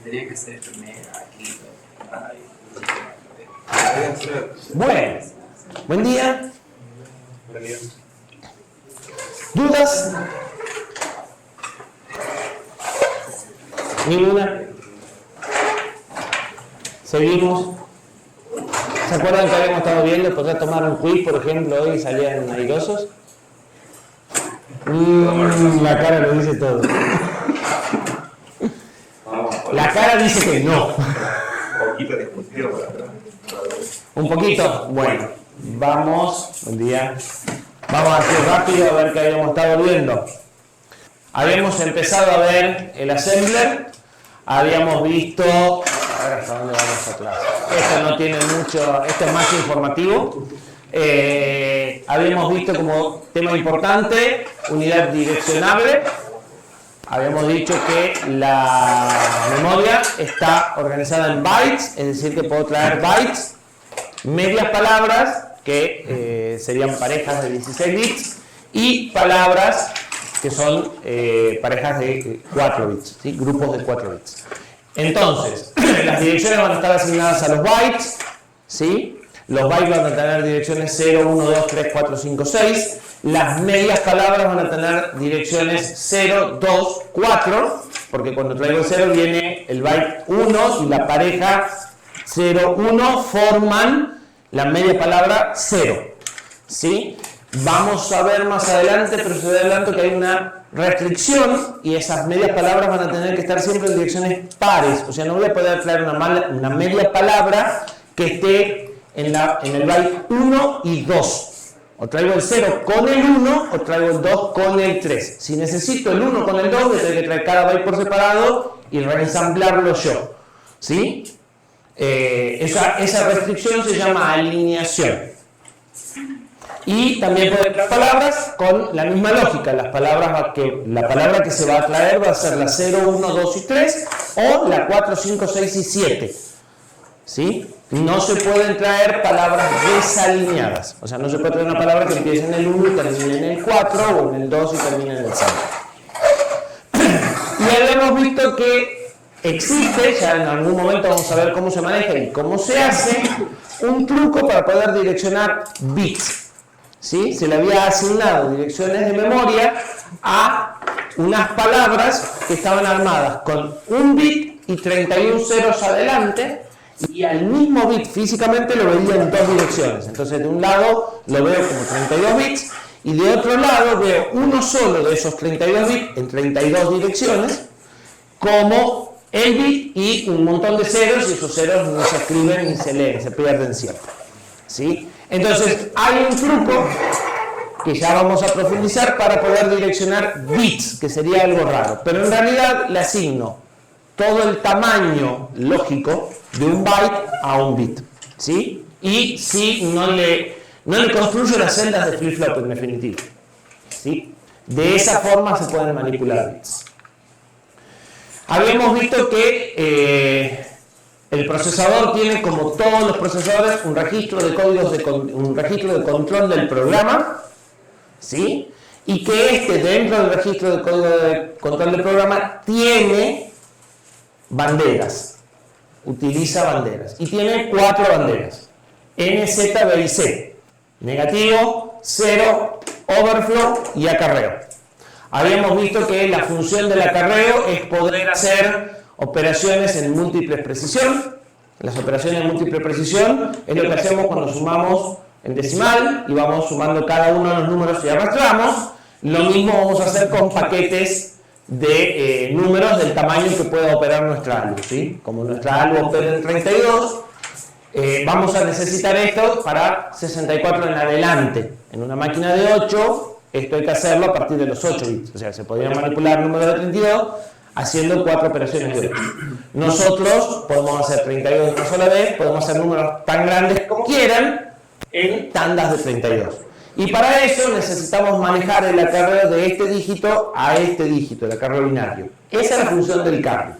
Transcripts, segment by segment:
Tendría que ser aquí. Bueno, buen día. ¿Dudas? ¿Ninguna? Seguimos. ¿Se acuerdan que habíamos estado viendo? Podría tomar un quiz, por ejemplo, hoy salían airosos. La cara lo dice todo. La cara dice que no. Un poquito. Bueno, vamos. Buen día. Vamos a hacer rápido a ver qué habíamos estado viendo. Habíamos empezado a ver el assembler. Habíamos visto. A ver hasta dónde vamos atrás. Esto no tiene mucho. Esto es más informativo. Habíamos visto como tema importante unidad direccionable. Habíamos dicho que la memoria está organizada en bytes, es decir, que puedo traer bytes, medias palabras, que serían parejas de 16 bits, y palabras que son parejas de 4 bits, ¿sí? Grupos de 4 bits. Entonces, las direcciones van a estar asignadas a los bytes, ¿sí? Los bytes van a tener direcciones 0, 1, 2, 3, 4, 5, 6. Las medias palabras van a tener direcciones 0, 2, 4, porque cuando traigo el 0 viene el byte 1 y la pareja 0, 1 forman la media palabra 0. ¿Sí? Vamos a ver más adelante, pero se adelanto que hay una restricción y esas medias palabras van a tener que estar siempre en direcciones pares. O sea, no voy a poder traer una media palabra que esté en el byte 1 y 2. O traigo el 0 con el 1 o traigo el 2 con el 3. Si necesito el 1 con el 2, voy a tener que traer cada byte por separado y reensamblarlo yo. ¿Sí? Esa restricción se llama alineación. Y también puede traer palabras con la misma lógica. La palabra que se va a traer va a ser la 0, 1, 2 y 3 o la 4, 5, 6 y 7. ¿Sí? No se pueden traer palabras desalineadas. O sea, no se puede traer una palabra que empiece en el 1 y termine en el 4 o en el 2 y termine en el 5. Y habíamos visto que existe, ya en algún momento vamos a ver cómo se maneja y cómo se hace, un truco para poder direccionar bits. ¿Sí? Se le había asignado direcciones de memoria a unas palabras que estaban armadas con un bit y 31 ceros adelante, y al mismo bit físicamente lo veía en dos direcciones. Entonces de un lado lo veo como 32 bits y de otro lado veo uno solo de esos 32 bits en 32 direcciones como el bit y un montón de ceros, y esos ceros no se escriben ni se leen, se pierden siempre. ¿Sí? Entonces hay un truco que ya vamos a profundizar para poder direccionar bits, que sería algo raro, pero en realidad le asigno todo el tamaño lógico de un byte a un bit, ¿sí? Y si no le construyo las celdas de flip-flop en definitiva, ¿sí? De esa forma se pueden manipular bits. Habíamos visto que el procesador tiene, como todos los procesadores, un registro de códigos, un registro de control del programa, ¿sí? Y que dentro del registro de código de control del programa tiene banderas, utiliza banderas, y tiene 4 banderas, N, Z, B y C, negativo, 0, overflow y acarreo. Habíamos visto que la función del acarreo es poder hacer operaciones en múltiple precisión. Las operaciones en múltiple precisión es lo que hacemos cuando sumamos en decimal y vamos sumando cada uno de los números y arrastramos. Lo mismo vamos a hacer con paquetes de números del tamaño que pueda operar nuestra ALU, ¿sí? Como nuestra ALU opera en 32, vamos a necesitar esto para 64 en adelante. En una máquina de 8, esto hay que hacerlo a partir de los 8 bits. O sea, se podría manipular números de 32 haciendo 4 operaciones de 8. Nosotros podemos hacer 32 de una sola vez, podemos hacer números tan grandes como quieran en tandas de 32. Y para eso necesitamos manejar el acarreo de este dígito a este dígito, el acarreo binario. Esa es la función del carry.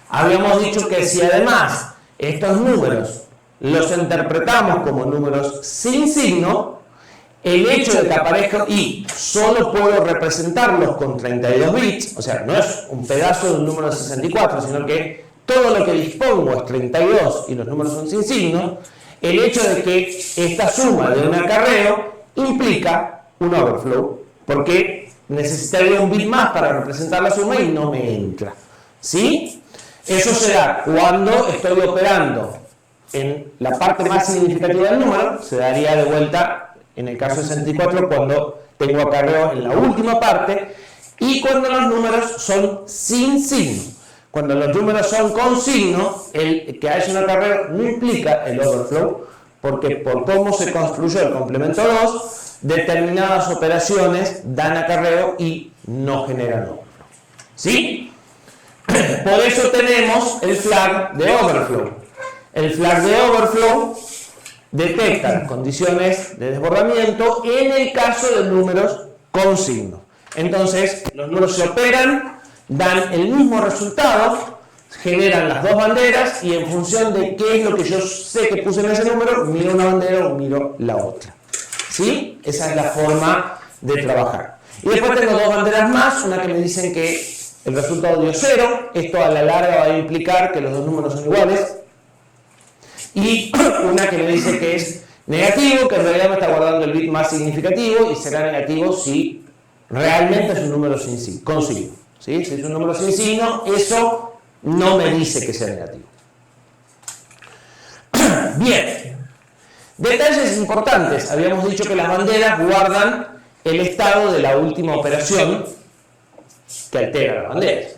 Habíamos dicho que si además estos números los interpretamos como números sin signo, el hecho de que aparezca y solo puedo representarlos con 32 bits, o sea, no es un pedazo de un número 64, sino que todo lo que dispongo es 32 y los números son sin signo, el hecho de que esta suma de un acarreo implica un overflow, porque necesitaría un bit más para representar la suma y no me entra. ¿Sí? Eso se da cuando estoy operando en la parte más significativa del número, se daría de vuelta en el caso de 64 cuando tengo acarreo en la última parte, y cuando los números son sin signo. Cuando los números son con signo, el que haya un acarreo no implica el overflow, porque por cómo se construyó el complemento 2, determinadas operaciones dan acarreo y no generan overflow. ¿Sí? Por eso tenemos el flag de overflow. El flag de overflow detecta las condiciones de desbordamiento en el caso de números con signo. Entonces, los números se operan, dan el mismo resultado, generan las dos banderas y en función de qué es lo que yo sé que puse en ese número, miro una bandera o miro la otra. ¿Sí? Esa es la forma de trabajar. Y después tengo dos banderas más, una que me dicen que el resultado dio 0, esto a la larga va a implicar que los dos números son iguales, y una que me dice que es negativo, que en realidad me está guardando el bit más significativo y será negativo si realmente es un número con signo. ¿Sí? Si es un número sin signo, eso no me dice que sea negativo. Bien, detalles importantes. Habíamos dicho que las banderas guardan el estado de la última operación que altera las banderas,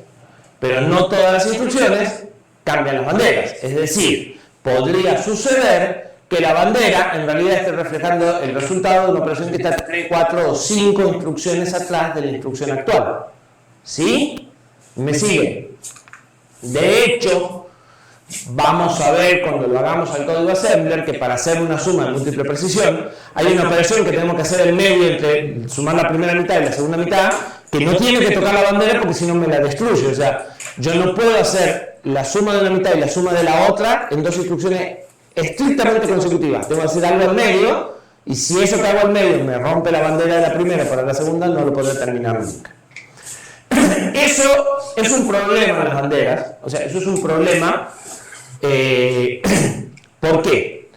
pero no todas las instrucciones cambian las banderas. Es decir, podría suceder que la bandera en realidad esté reflejando el resultado de una operación que está 3, 4 o 5 instrucciones atrás de la instrucción actual. ¿Sí? ¿Me sigue? De hecho, vamos a ver cuando lo hagamos al código assembler que para hacer una suma de múltiple precisión hay una operación que tenemos que hacer el medio entre sumar la primera mitad y la segunda mitad, que no tiene que tocar la bandera porque si no me la destruye. O sea, yo no puedo hacer la suma de una mitad y la suma de la otra en dos instrucciones estrictamente consecutivas. Tengo que hacer algo al medio, y si eso que hago al medio me rompe la bandera de la primera para la segunda, no lo podré terminar nunca. Eso es un problema en las banderas, o sea, eso es un problema. ¿Por qué?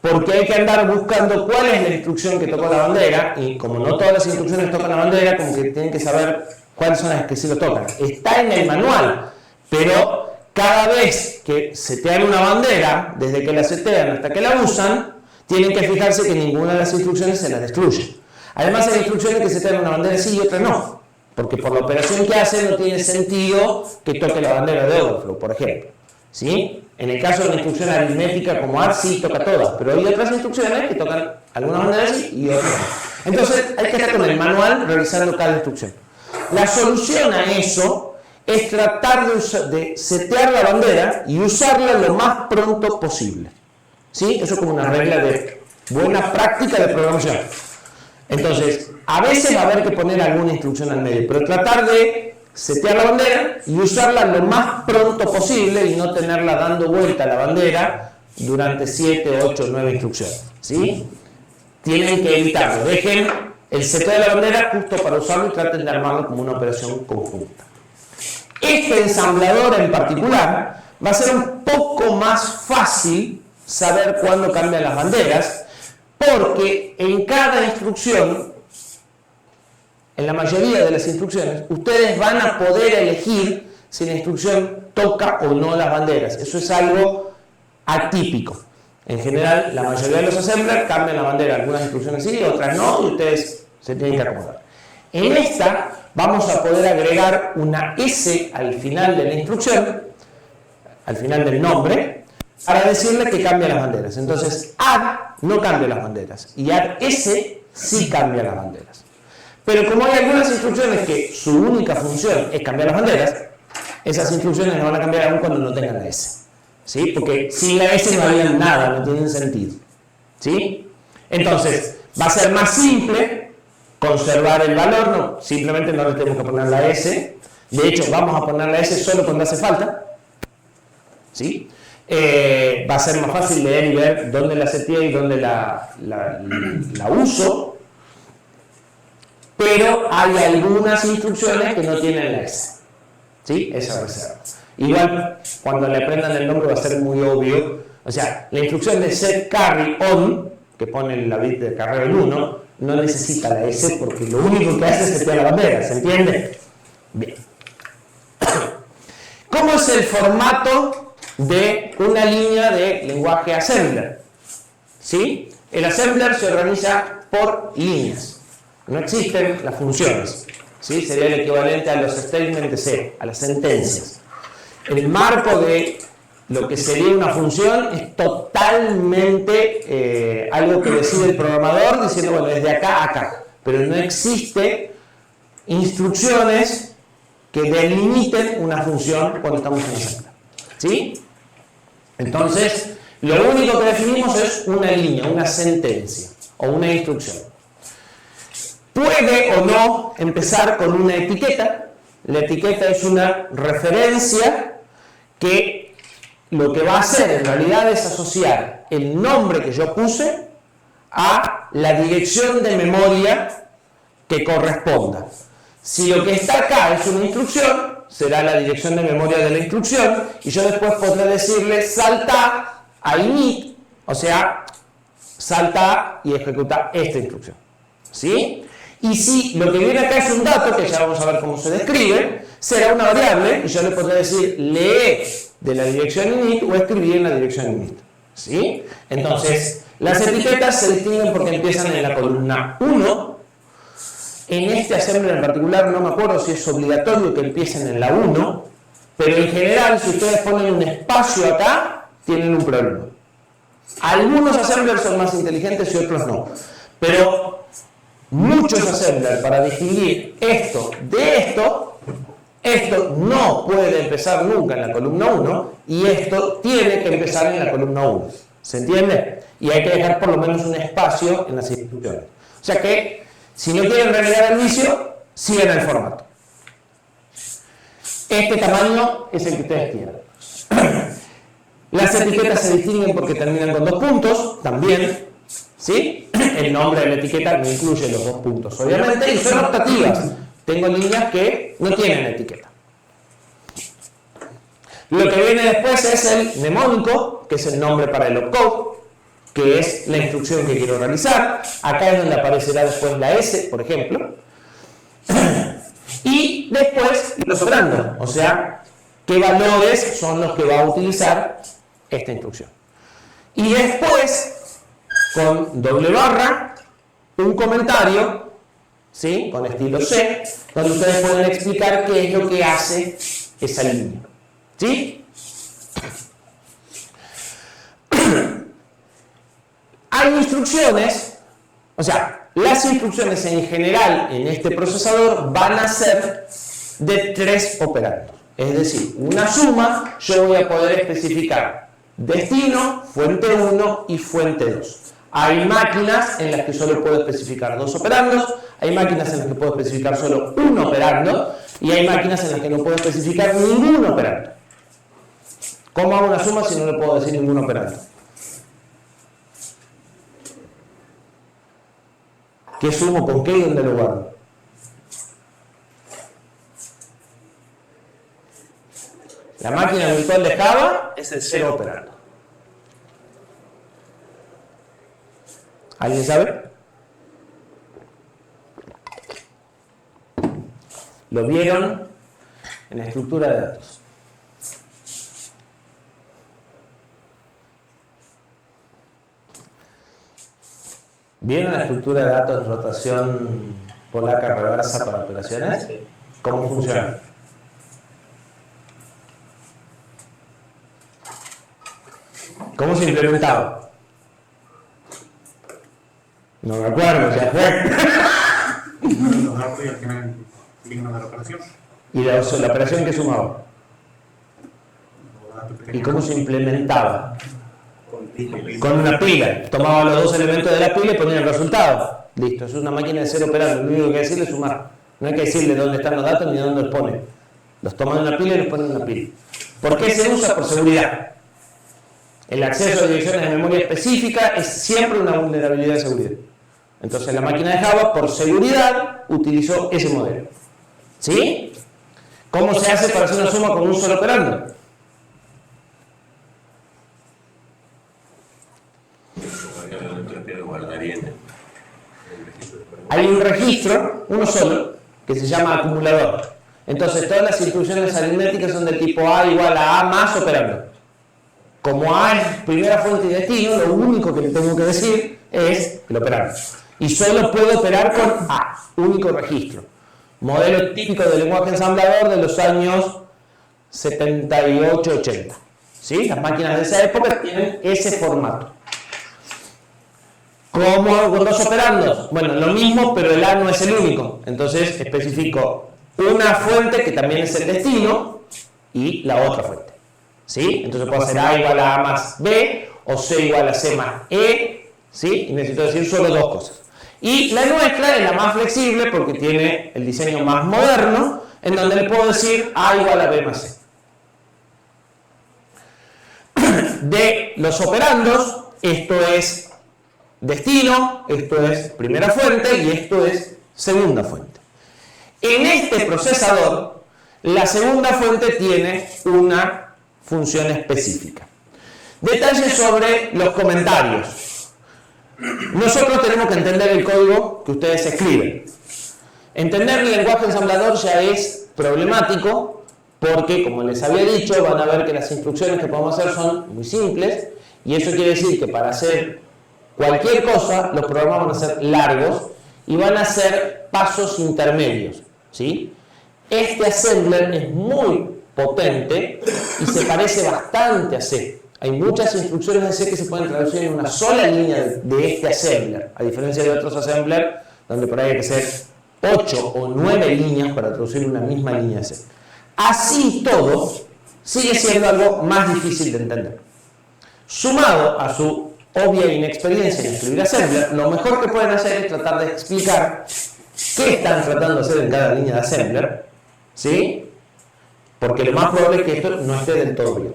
Porque hay que andar buscando cuál es la instrucción que tocó la bandera, y como no todas las instrucciones tocan la bandera, como que tienen que saber cuáles son las que sí lo tocan. Está en el manual, pero cada vez que setean una bandera, desde que la setean hasta que la usan, tienen que fijarse que ninguna de las instrucciones se las destruye. Además, hay instrucciones que setean una bandera sí y otra no, porque por la operación que hacen no tiene sentido que toque la bandera de overflow, por ejemplo. ¿Sí? En el caso de una instrucción aritmética como ART sí toca todas, pero hay otras instrucciones que tocan algunas banderas sí y otras no. Entonces hay que estar con el manual revisando cada instrucción. La solución a eso es tratar de setear la bandera y usarla lo más pronto posible. ¿Sí? Eso es como una regla de buena práctica de programación. Entonces, a veces va a haber que poner alguna instrucción al medio, pero tratar de setear la bandera y usarla lo más pronto posible y no tenerla dando vuelta a la bandera durante 7, 8, 9 instrucciones. ¿Sí? Tienen que evitarlo. Dejen el seteo de la bandera justo para usarlo y traten de armarlo como una operación conjunta. Este ensamblador en particular va a ser un poco más fácil saber cuándo cambian las banderas, porque en cada instrucción, en la mayoría de las instrucciones, ustedes van a poder elegir si la instrucción toca o no las banderas. Eso es algo atípico. En general, la mayoría de los assemblers cambian la bandera, algunas instrucciones sí, otras no, y ustedes se tienen que acomodar. En esta vamos a poder agregar una S al final de la instrucción, al final del nombre, para decirle que cambia las banderas. Entonces, add no cambia las banderas y add S sí cambia las banderas. Pero como hay algunas instrucciones que su única función es cambiar las banderas, esas instrucciones no van a cambiar aún cuando no tengan la S. ¿Sí? Porque sin la S no harían nada, no tienen sentido. ¿Sí? Entonces, va a ser más simple conservar el valor, no, simplemente no le tenemos que poner la S. De hecho, vamos a poner la S solo cuando hace falta. ¿Sí? Va a ser más fácil leer y ver dónde la seteé y dónde la uso. pero hay algunas instrucciones que no tienen la S. ¿Sí? Esa reserva. Igual, cuando le aprendan el nombre va a ser muy obvio. O sea, la instrucción de set carry on, que pone la bit de carrera en 1, no necesita la S porque lo único que hace es setear la bandera, ¿se entiende? Bien. ¿Cómo es el formato de una línea de lenguaje assembler? ¿Sí? El assembler se organiza por líneas. No existen las funciones. ¿Sí? Sería el equivalente a los statements de C, a las sentencias. El marco de lo que sería una función es totalmente algo que decide el programador diciendo, bueno, desde acá a acá. Pero no existe instrucciones que delimiten una función cuando estamos en assembler. ¿Sí? Entonces, lo único que definimos es una línea, una sentencia o una instrucción. Puede o no empezar con una etiqueta. La etiqueta es una referencia que lo que va a hacer en realidad es asociar el nombre que yo puse a la dirección de memoria que corresponda. Si lo que está acá es una instrucción, será la dirección de memoria de la instrucción, y yo después podré decirle salta a init, o sea, salta y ejecuta esta instrucción. ¿Sí? Y si lo que viene acá es un dato, que ya vamos a ver cómo se describe, será una variable, y yo le podré decir lee de la dirección init o escribir en la dirección init. ¿Sí? Entonces, las etiquetas se distinguen porque empiezan en la columna 1. En este assembler en particular no me acuerdo si es obligatorio que empiecen en la 1, pero en general si ustedes ponen un espacio acá, tienen un problema. Algunos assemblers son más inteligentes y otros no, pero muchos assemblers para distinguir esto de esto no puede empezar nunca en la columna 1 y esto tiene que empezar en la columna 1. ¿Se entiende? Y hay que dejar por lo menos un espacio en las instrucciones. O sea que si no quieren relegar el vicio, sigan el formato. Este tamaño es el que ustedes quieran. Las etiquetas se distinguen porque terminan con 2 puntos, también. ¿Sí? El nombre de la etiqueta no incluye los 2 puntos, obviamente, y son optativas. Tengo líneas que no tienen etiqueta. Lo que viene después es el mnemónico, que es el nombre para el opcode, que es la instrucción que quiero realizar. Acá es donde aparecerá después la S, por ejemplo. Y después los operandos, o sea, qué valores son los que va a utilizar esta instrucción. Y después, con doble barra, un comentario, ¿sí? Con estilo C, donde ustedes pueden explicar qué es lo que hace esa línea. ¿Sí? Hay instrucciones, o sea, las instrucciones en general en este procesador van a ser de 3 operandos. Es decir, una suma, yo voy a poder especificar destino, fuente 1 y fuente 2. Hay máquinas en las que solo puedo especificar 2 operandos, hay máquinas en las que puedo especificar solo un operando y hay máquinas en las que no puedo especificar ningún operando. ¿Cómo hago una suma si no le puedo decir ningún operando? ¿Qué sumo? ¿Con qué y dónde lo guardo? La máquina virtual de Java es el 0 operando. ¿Alguien sabe? Lo vieron en la estructura de datos. ¿Vieron la estructura de datos de rotación polaca reversa para operaciones? ¿Cómo funciona? ¿Cómo se implementaba? No me acuerdo, ya fue. Los datos y al final signos de la operación. ¿Y la operación que sumaba? ¿Y cómo se implementaba? Con una pila. Tomaba los 2 elementos de la pila y ponía el resultado. Listo, es una máquina de 0 operando. Lo único que hay que decirle es sumar. No hay que decirle dónde están los datos ni dónde los pone. Los toman en una pila y los ponen en una pila. ¿Por qué se usa? Por seguridad. El acceso a direcciones de memoria específica es siempre una vulnerabilidad de seguridad. Entonces la máquina de Java, por seguridad, utilizó ese modelo. ¿Sí? ¿Cómo se hace para hacer una suma con un solo operando? Hay un registro, uno solo, que se llama acumulador. Entonces todas las instrucciones aritméticas son del tipo A igual a A más operando. Como A es primera fuente y destino, lo único que le tengo que decir es el operando. Y solo puedo operar con A, único registro. Modelo típico del lenguaje ensamblador de los años 78-80. ¿Sí? Las máquinas de esa época tienen ese formato. ¿Cómo hago con dos operandos? Bueno, lo mismo, pero el A no es el único. Entonces especifico una fuente que también es el destino y la otra fuente. ¿Sí? Entonces puedo hacer A igual a A más B o C igual a C más E. ¿Sí? Y necesito decir solo dos cosas. Y la nuestra es la más flexible porque tiene el diseño más moderno, en donde le puedo decir A igual a B más C. De los operandos, esto es destino, esto es primera fuente y esto es segunda fuente. En este procesador, la segunda fuente tiene una función específica. Detalles sobre los comentarios. Nosotros tenemos que entender el código que ustedes escriben. Entender el lenguaje ensamblador ya es problemático porque, como les había dicho, van a ver que las instrucciones que podemos hacer son muy simples y eso quiere decir que para hacer cualquier cosa, los programas van a ser largos y van a ser pasos intermedios, ¿sí? Este assembler es muy potente y se parece bastante a C. Hay muchas instrucciones de C que se pueden traducir en una sola línea de este assembler, a diferencia de otros assemblers donde por ahí hay que hacer 8 o 9 líneas para traducir una misma línea de C. Así todo, sigue siendo algo más difícil de entender. Sumado a su obvia inexperiencia en escribir assembler, lo mejor que pueden hacer es tratar de explicar qué están tratando de hacer en cada línea de assembler, ¿sí? Porque lo más probable es que esto no esté del todo bien.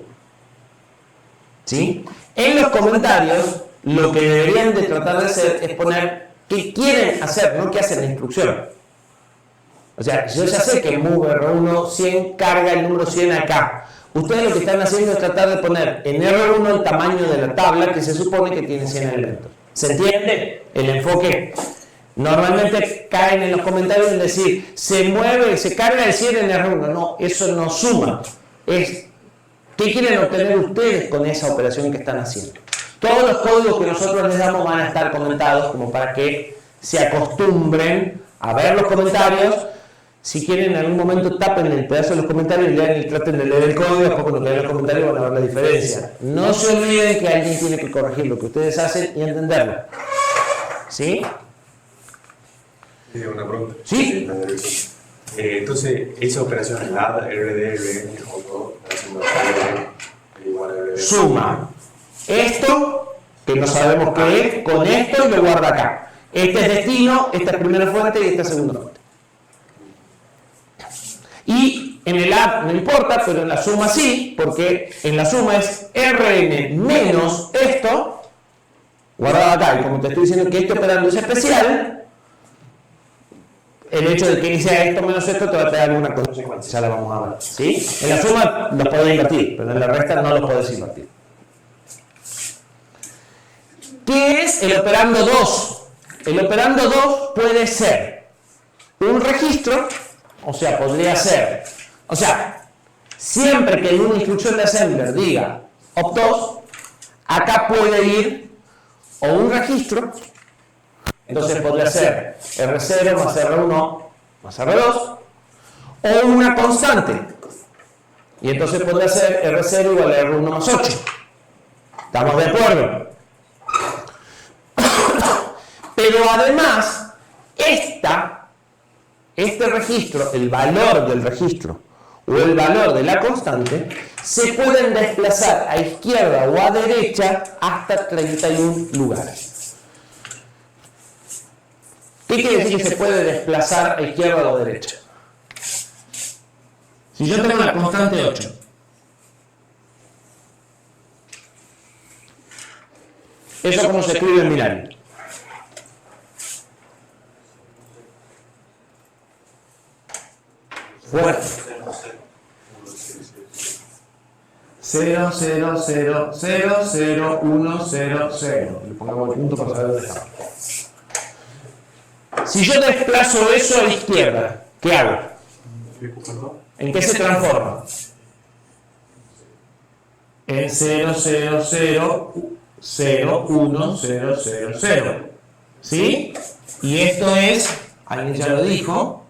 ¿Sí? En los comentarios, lo que deberían de tratar de hacer es poner qué quieren hacer, no qué hace la instrucción. O sea, yo ya sé que move R1 100 carga el número 100 acá. Ustedes lo que están haciendo es tratar de poner en R1 el tamaño de la tabla que se supone que tiene 100 elementos. ¿Se entiende el enfoque? Normalmente caen en los comentarios en decir, se mueve, se carga el 100 en R1. No, eso no suma. Es, ¿qué quieren obtener ustedes con esa operación que están haciendo? Todos los códigos que nosotros les damos van a estar comentados como para que se acostumbren a ver los comentarios. Si quieren, en algún momento tapen el pedazo de los comentarios y lean y traten de leer el código, después cuando lean los comentarios van a ver la diferencia. No se olviden que alguien tiene que corregir lo que ustedes hacen y entenderlo. ¿Sí? Una pregunta. Sí. Entonces, esa operación es la RDR, suma esto, que no sabemos qué es, con esto y lo guarda acá. Este es destino, esta es primera fuente y esta es segunda fuente. Y en el app no importa, pero en la suma sí, porque en la suma es Rn menos esto, guardado acá. Y como te estoy diciendo que este operando es especial, el hecho de que sea esto menos esto te va a traer alguna consecuencia, ya la vamos a ver. ¿Sí? En la suma los podés invertir, pero en la resta no los podés invertir. ¿Qué es el operando 2? El operando 2 puede ser un registro, o sea, podría ser, siempre que en una instrucción de assembler diga op2, acá puede ir o un registro, entonces podría ser R0 más R1 más R2, o una constante, y entonces podría ser R0 igual a R1 más 8. ¿Estamos de acuerdo? Pero además, este registro, el valor del registro o el valor de la constante, se pueden desplazar a izquierda o a derecha hasta 31 lugares. ¿Qué quiere decir que se puede desplazar a izquierda o a derecha? Si yo tengo la constante 8, ¿eso cómo se escribe en binario? Fuerte. 0, 0, 0, 0, 0, 1, 0, 0. Le pongamos el punto para saber dónde está. Si yo desplazo eso a la izquierda, ¿qué hago? ¿En qué se transforma? En 0, 0, 0, 0, 1, 0, 0, 0. ¿Sí? Y esto es, alguien ya lo dijo,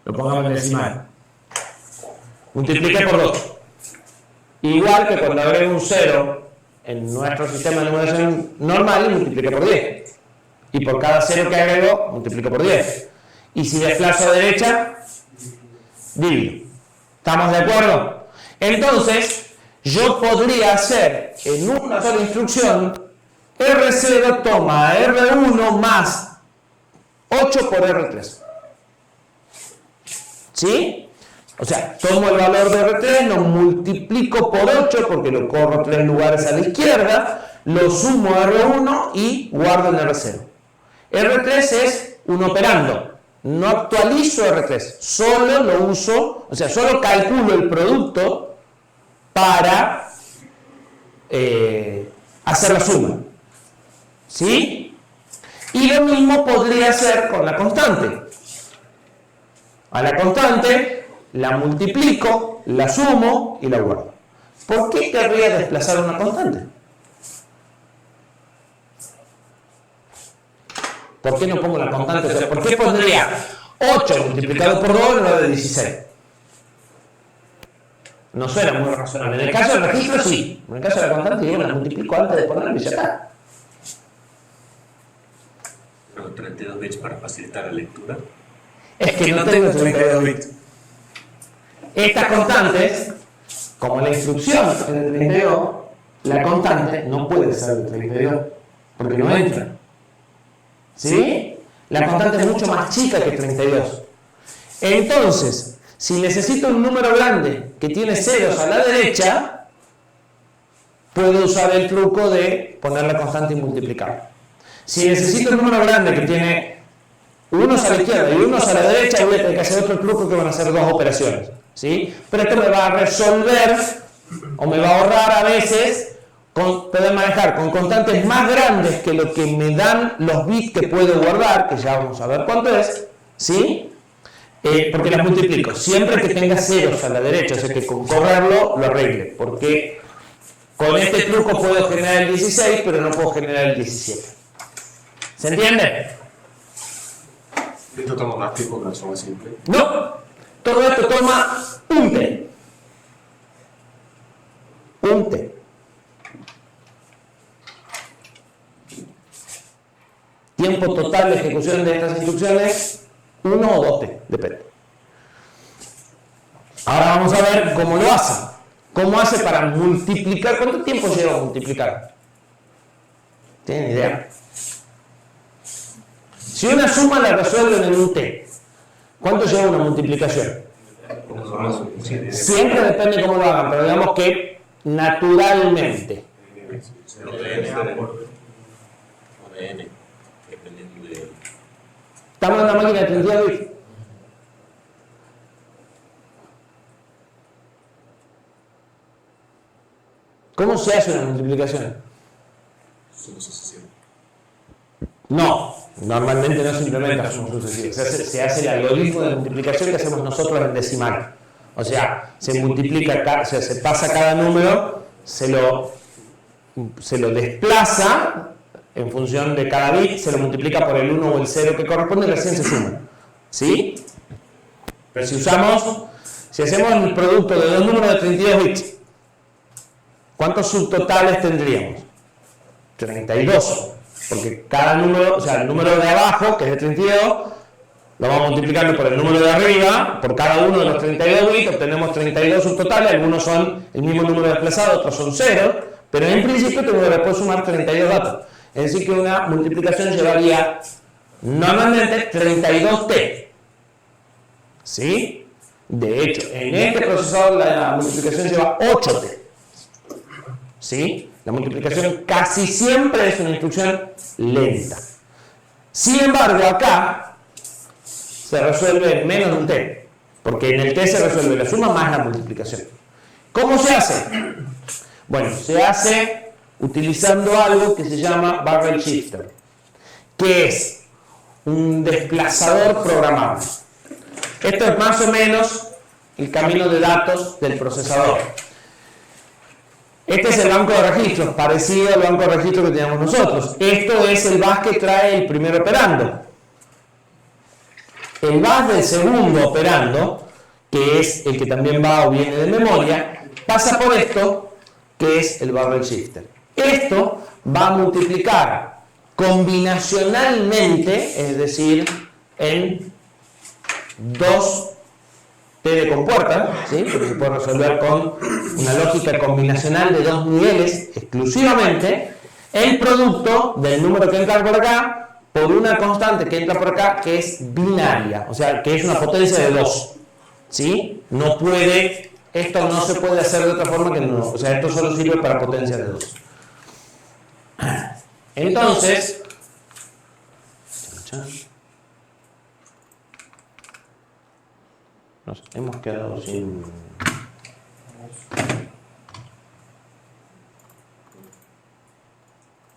lo pongamos en decimal. Multiplique por 2. Igual que cuando agrego un 0 en nuestro sistema de numeración normal, multiplique por 10. Y por cada 0 que agrego, multiplico por 10. Y si desplazo a derecha, divido. ¿Estamos de acuerdo? Entonces, yo podría hacer en una sola instrucción, R0 toma R1 más 8 por R3. ¿Sí? O sea, tomo el valor de R3, lo multiplico por 8 porque lo corro 3 lugares a la izquierda, lo sumo a R1 y guardo en R0. R3 es un operando, no actualizo R3, solo lo uso, o sea, solo calculo el producto para hacer la suma. ¿Sí? Y lo mismo podría hacer con la constante. A la constante la multiplico, la sumo y la guardo. ¿Por qué querría desplazar una constante? ¿Por qué no pongo la constante? O sea, ¿por qué pondría 8 multiplicado por 2 en lugar de 16? No suena muy razonable. En el caso del registro sí. En el caso de la constante yo la multiplico antes de ponerla y ya está. Pero 32 bits para facilitar la lectura. Es que no tengo 32 bits. Estas constantes, como la instrucción es de 32, la constante no puede ser de 32, porque no entra. ¿Sí? La constante es mucho más chica que 32. Entonces, si necesito un número grande que tiene ceros a la derecha, puedo usar el truco de poner la constante y multiplicar. Si necesito un número grande que tiene unos a la izquierda y unos a la derecha, voy a tener que hacer otro truco que van a ser dos operaciones. ¿Sí? Pero esto me va a resolver o me va a ahorrar a veces poder manejar con constantes más grandes que lo que me dan los bits que puedo guardar, que ya vamos a ver cuánto es, ¿sí? Porque las multiplico, siempre que tenga ceros a la derecha, o sea que con correrlo lo arregle, porque con este truco puedo generar el 16, pero no puedo generar el 17. ¿Se entiende? ¿Esto toma más tiempo que la suma simple? No. Todo esto toma un T. Un T. Tiempo total de ejecución de estas instrucciones, 1 o 2 T, depende. Ahora vamos a ver cómo lo hace. ¿Cómo hace para multiplicar? ¿Cuánto tiempo lleva a multiplicar? ¿Tienen idea? Si una suma la resuelven en un T, ¿cuánto lleva una multiplicación? Siempre depende cómo lo hagan, pero digamos que naturalmente. O de n, dependiendo de... Estamos en una máquina de 32 bits. ¿Cómo se hace una multiplicación? Suma sucesiva. No, normalmente no se implementa suma sucesiva. Se hace el algoritmo de multiplicación que hacemos nosotros en decimal. O sea, se multiplica, se pasa cada número, se lo desplaza en función de cada bit, se lo multiplica por el 1 o el 0 que corresponde y recién se suma. ¿Sí? Pero si hacemos el producto de dos números de 32 bits, ¿cuántos subtotales tendríamos? 32. Porque cada número, o sea, el número de abajo, que es de 32, lo vamos multiplicando por el número de arriba, por cada uno de los 32 bits, obtenemos 32 subtotales, algunos son el mismo número desplazado, otros son 0, pero en principio tengo que después sumar 32 datos. Es decir, que una multiplicación llevaría normalmente 32T. ¿Sí? De hecho, en este procesador la multiplicación lleva 8T. ¿Sí? La multiplicación casi siempre es una instrucción lenta. Sin embargo, acá se resuelve en menos de un t, porque en el t se resuelve la suma más la multiplicación. ¿Cómo se hace? Bueno, se hace utilizando algo que se llama barrel shifter, que es un desplazador programable. Esto es más o menos el camino de datos del procesador. Este es el banco de registros, parecido al banco de registros que teníamos nosotros. Esto es el bus que trae el primer operando. El bus del segundo operando, que es el que también va o viene de memoria, pasa por esto, que es el barrel shifter. Esto va a multiplicar combinacionalmente, es decir, en 2 T de compuerta, ¿sí? Porque se puede resolver con una lógica combinacional de 2 niveles exclusivamente, el producto del número que entra por acá por una constante que entra por acá que es binaria, o sea, que es una potencia de 2, ¿sí? No puede, esto no se puede hacer de otra forma que no, o sea, esto solo sirve para potencia de 2. Entonces, nos hemos quedado sin...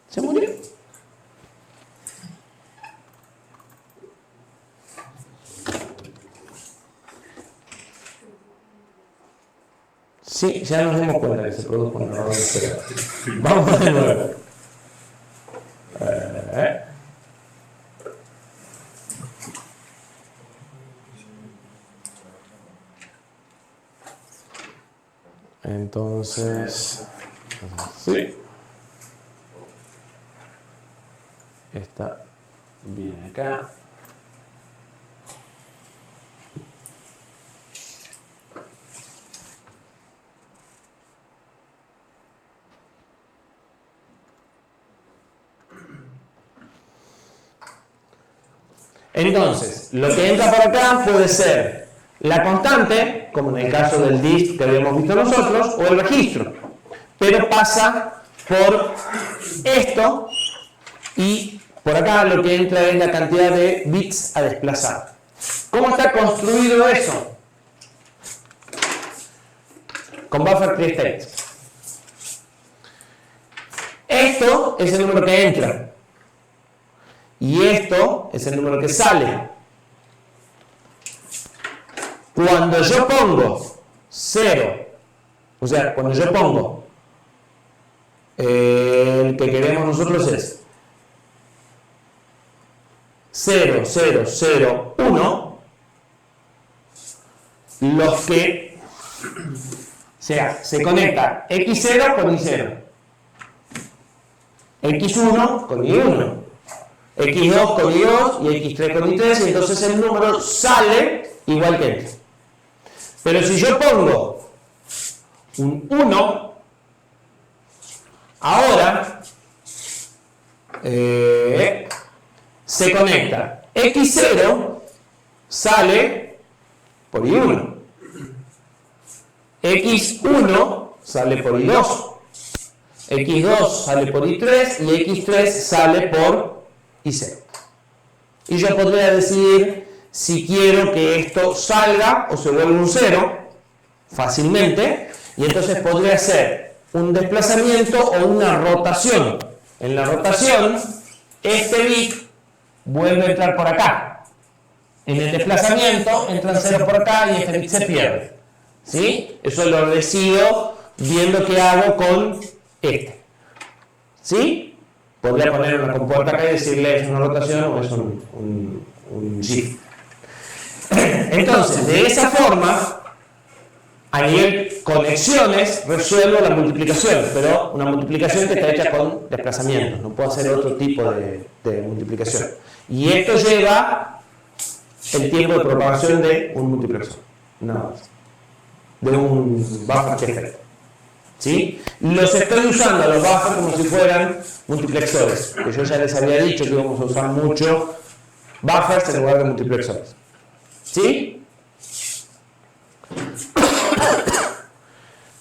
¿Se murió? Sí, ya nos dimos cuenta que se produjo un error de espera. Vamos de nuevo. Entonces, sí. Está bien acá. Entonces, lo que entra por acá puede ser la constante, como en el caso del disk que habíamos visto nosotros, o el registro, pero pasa por esto y por acá lo que entra es la cantidad de bits a desplazar. ¿Cómo está construido eso? Con buffer free state. Esto es el número que entra y esto es el número que sale. Cuando yo pongo 0, o sea, cuando yo pongo el que queremos nosotros es 0, 0, 0, 1, los que, o sea, se conecta X0 con Y0, X1 con Y1, X2 con Y2 y X3 con Y3, y entonces el número sale igual que este. Pero si yo pongo un 1, ahora se conecta X0 sale por Y1, X1 sale por Y2, X2 sale por Y3 y X3 sale por Y0. Y yo podría decidir si quiero que esto salga o se vuelva un 0 fácilmente, y entonces podría hacer un desplazamiento o una rotación. En la rotación, este bit vuelve a entrar por acá. En el desplazamiento entran 0 por acá y este bit se pierde. ¿Sí? Eso lo decido viendo qué hago con este. ¿Sí? Podría poner una compuerta acá y decirle es una rotación o es un shift. Entonces, de esa forma, a nivel conexiones, resuelvo la multiplicación, pero una multiplicación que está hecha con desplazamientos, no puedo hacer otro tipo de multiplicación. Y esto lleva el tiempo de propagación de un multiplexor, nada más, de un buffer shifter. ¿Sí? Los estoy usando los buffers como si fueran multiplexores, que yo ya les había dicho que íbamos a usar mucho buffers en lugar de multiplexores. ¿Sí?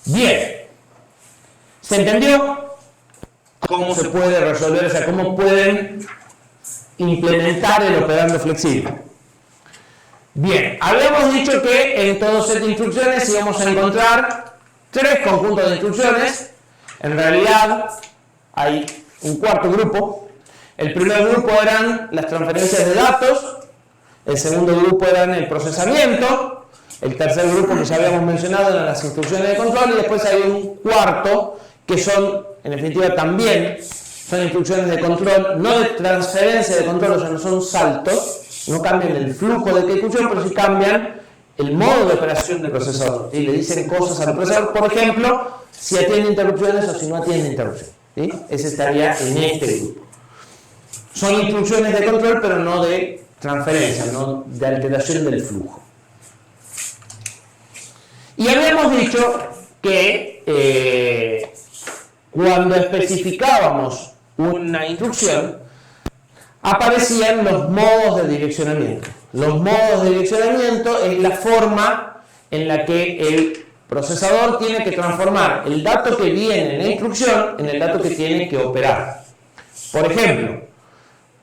Bien. ¿Se entendió cómo se puede resolver? O sea, cómo pueden implementar el operando flexible. Bien, habíamos dicho que en todo set de instrucciones íbamos a encontrar 3 conjuntos de instrucciones. En realidad hay un cuarto grupo. El primer grupo eran las transferencias de datos, el segundo grupo eran el procesamiento, el tercer grupo que ya habíamos mencionado eran las instrucciones de control, y después hay un cuarto que son, en definitiva también, son instrucciones de control, no de transferencia de control, o sea, no son saltos, no cambian el flujo de ejecución, pero sí cambian el modo de operación del procesador. Y le dicen cosas al procesador, por ejemplo, si atiende interrupciones o si no atiende interrupciones. ¿Sí? Ese estaría en este grupo. Son instrucciones de control, pero no de transferencia, no de alteración del flujo. Y habíamos dicho que cuando especificábamos una instrucción, aparecían los modos de direccionamiento. Los modos de direccionamiento es la forma en la que el procesador tiene que transformar el dato que viene en la instrucción en el dato que tiene que operar. Por ejemplo,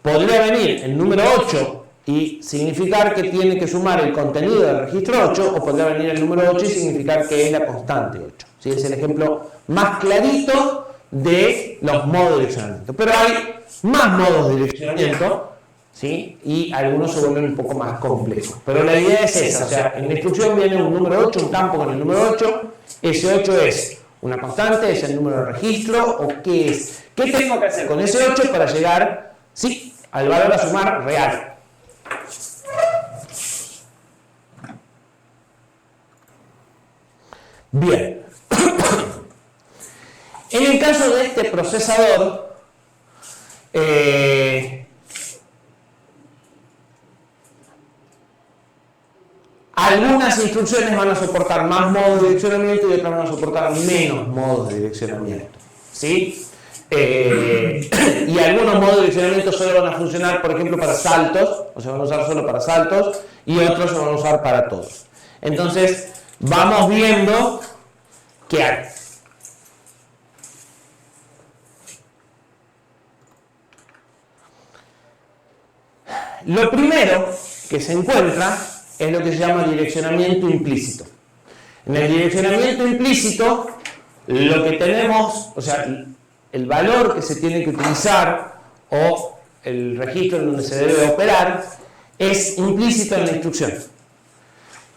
podría venir el número 8 y significar que tiene que sumar el contenido del registro 8, o podría venir el número 8 y significar que es la constante 8. ¿Sí? Es el ejemplo más clarito de los modos de direccionamiento. Pero hay más modos de direccionamiento, ¿sí? Y algunos se vuelven un poco más complejos. Pero la idea es esa, o sea, en la instrucción viene un número 8, un campo con el número 8, ese 8 es una constante, es el número de registro, o qué es. ¿Qué tengo que hacer con ese 8 para llegar, sí, al valor a sumar real? Bien. En el caso de este procesador, algunas instrucciones van a soportar más modos de direccionamiento y otras van a soportar menos modos de direccionamiento. ¿Sí? Y algunos modos de direccionamiento solo van a funcionar, por ejemplo, para saltos, o se van a usar solo para saltos, y otros se van a usar para todos. Entonces, vamos viendo qué hay. Lo primero que se encuentra es lo que se llama direccionamiento implícito. En el direccionamiento implícito, lo que tenemos, o sea, el valor que se tiene que utilizar o el registro en donde se debe operar es implícito en la instrucción.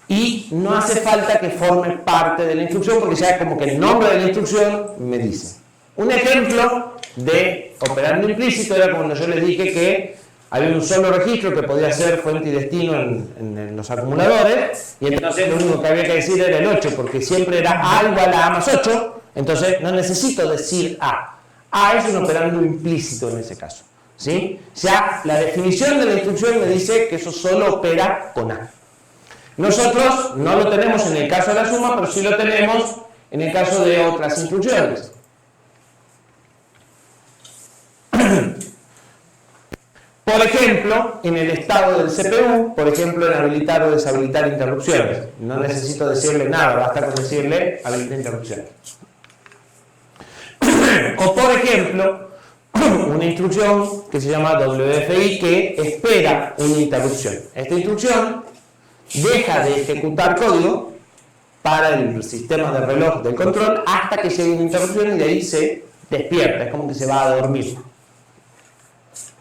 Y no hace falta que forme parte de la instrucción, porque ya es como que el nombre de la instrucción me dice. Un ejemplo de operando implícito era cuando yo les dije que había un solo registro que podía ser fuente y destino en los acumuladores, y entonces lo único que había que decir era el 8, porque siempre era A igual a A más 8, entonces no necesito decir A. A es un operando implícito en ese caso. ¿Sí? Ya la definición de la instrucción me dice que eso solo opera con A. Nosotros no lo tenemos en el caso de la suma, pero sí lo tenemos en el caso de otras instrucciones. Por ejemplo, en el estado del CPU, por ejemplo, en habilitar o deshabilitar interrupciones. No necesito decirle nada, basta con decirle habilitar interrupciones. O por ejemplo, una instrucción que se llama WFI que espera una interrupción. Esta instrucción deja de ejecutar código para el sistema de reloj del control hasta que llegue una interrupción y de ahí se despierta, es como que se va a dormir.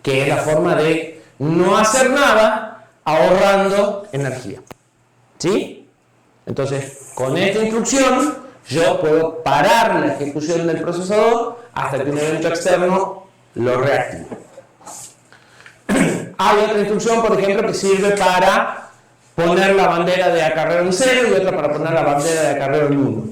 Que es la forma de no hacer nada ahorrando energía. ¿Sí? Entonces, con esta instrucción yo puedo parar la ejecución del procesador hasta que un evento externo lo reactive. Hay otra instrucción, por ejemplo, que sirve para poner la bandera de acarreo en 0 y otra para poner la bandera de acarreo en 1.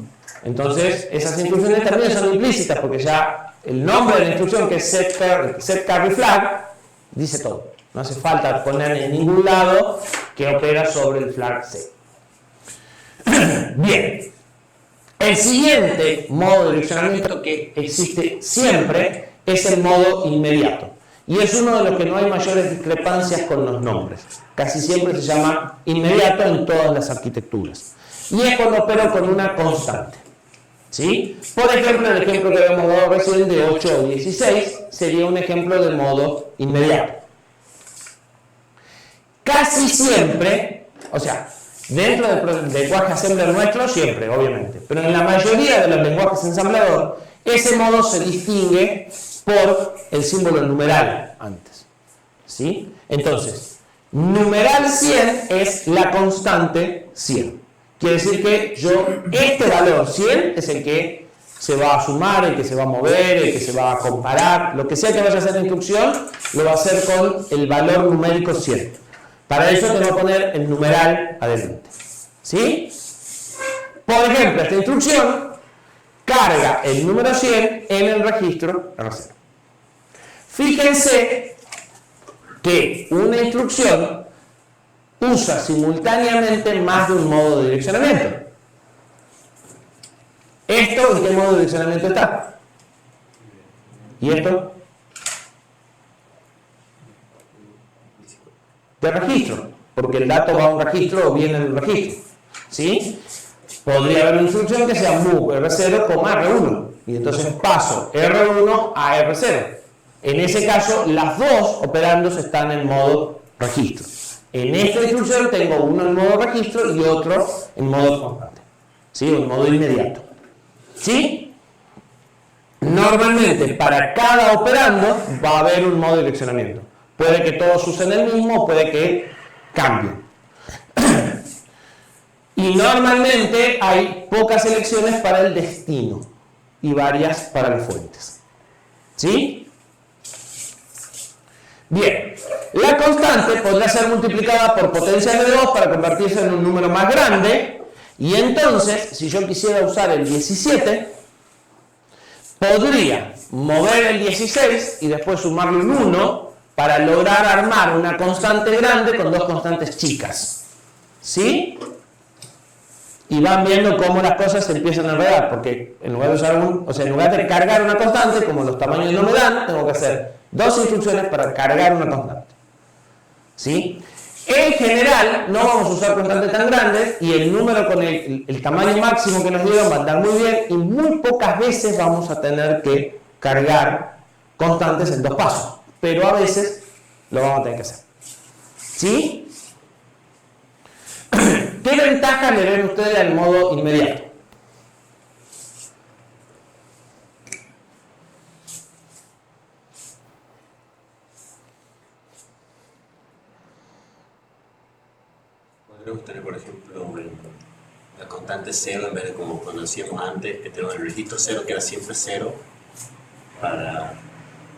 Entonces, esas instrucciones también son implícitas porque ya el nombre de la instrucción, que es set carry flag, dice todo. No hace falta poner en ningún lado que opera sobre el flag set. Bien. El siguiente modo de direccionamiento que existe siempre es el modo inmediato. Y es uno de los que no hay mayores discrepancias con los nombres. Casi siempre se llama inmediato en todas las arquitecturas. Y es cuando opero con una constante. ¿Sí? Por ejemplo, el ejemplo que habíamos dado recién de 8 o 16 sería un ejemplo de modo inmediato. Casi siempre o sea, dentro del lenguaje assembler nuestro siempre, obviamente, pero en la mayoría de los lenguajes ensamblador, ese modo se distingue por el símbolo numeral antes, ¿sí? Entonces, numeral 100 es la constante 100. Quiere decir que este valor 100 es el que se va a sumar, el que se va a mover, el que se va a comparar, lo que sea que vaya a hacer la instrucción, lo va a hacer con el valor numérico 100. Para eso tengo que poner el numeral adelante. ¿Sí? Por ejemplo, esta instrucción carga el número 100 en el registro R0. Fíjense que una instrucción usa simultáneamente más de un modo de direccionamiento. ¿Esto en qué modo de direccionamiento está? ¿Y esto? De registro, porque el dato va a un registro o viene del registro. ¿Sí? Podría haber una instrucción que sea move R0, R1, y entonces paso R1 a R0. En ese caso, las dos operandos están en modo registro. En esta instrucción tengo uno en modo registro y otro en modo constante, ¿sí? O en modo inmediato. ¿Sí? Normalmente para cada operando va a haber un modo de direccionamiento. Puede que todos usen el mismo, puede que cambien. Y normalmente hay pocas elecciones para el destino y varias para las fuentes. ¿Sí? Bien, la constante podrá ser multiplicada por potencia de 2 para convertirse en un número más grande, y entonces, si yo quisiera usar el 17, podría mover el 16 y después sumarle un 1 para lograr armar una constante grande con dos constantes chicas. ¿Sí? Y van viendo cómo las cosas se empiezan a enredar, porque en lugar de usar en lugar de cargar una constante, como los tamaños no me dan, tengo que hacer dos instrucciones para cargar una constante. ¿Sí? En general, no vamos a usar constantes tan grandes y el número con el tamaño máximo que nos dieron va a andar muy bien y muy pocas veces vamos a tener que cargar constantes en dos pasos, pero a veces lo vamos a tener que hacer. ¿Sí? ¿Qué ventajas le ven ustedes al modo inmediato? Podríamos tener, por ejemplo, la constante 0 en vez de como conocíamos antes, que tenemos el registro 0 que era siempre 0 para...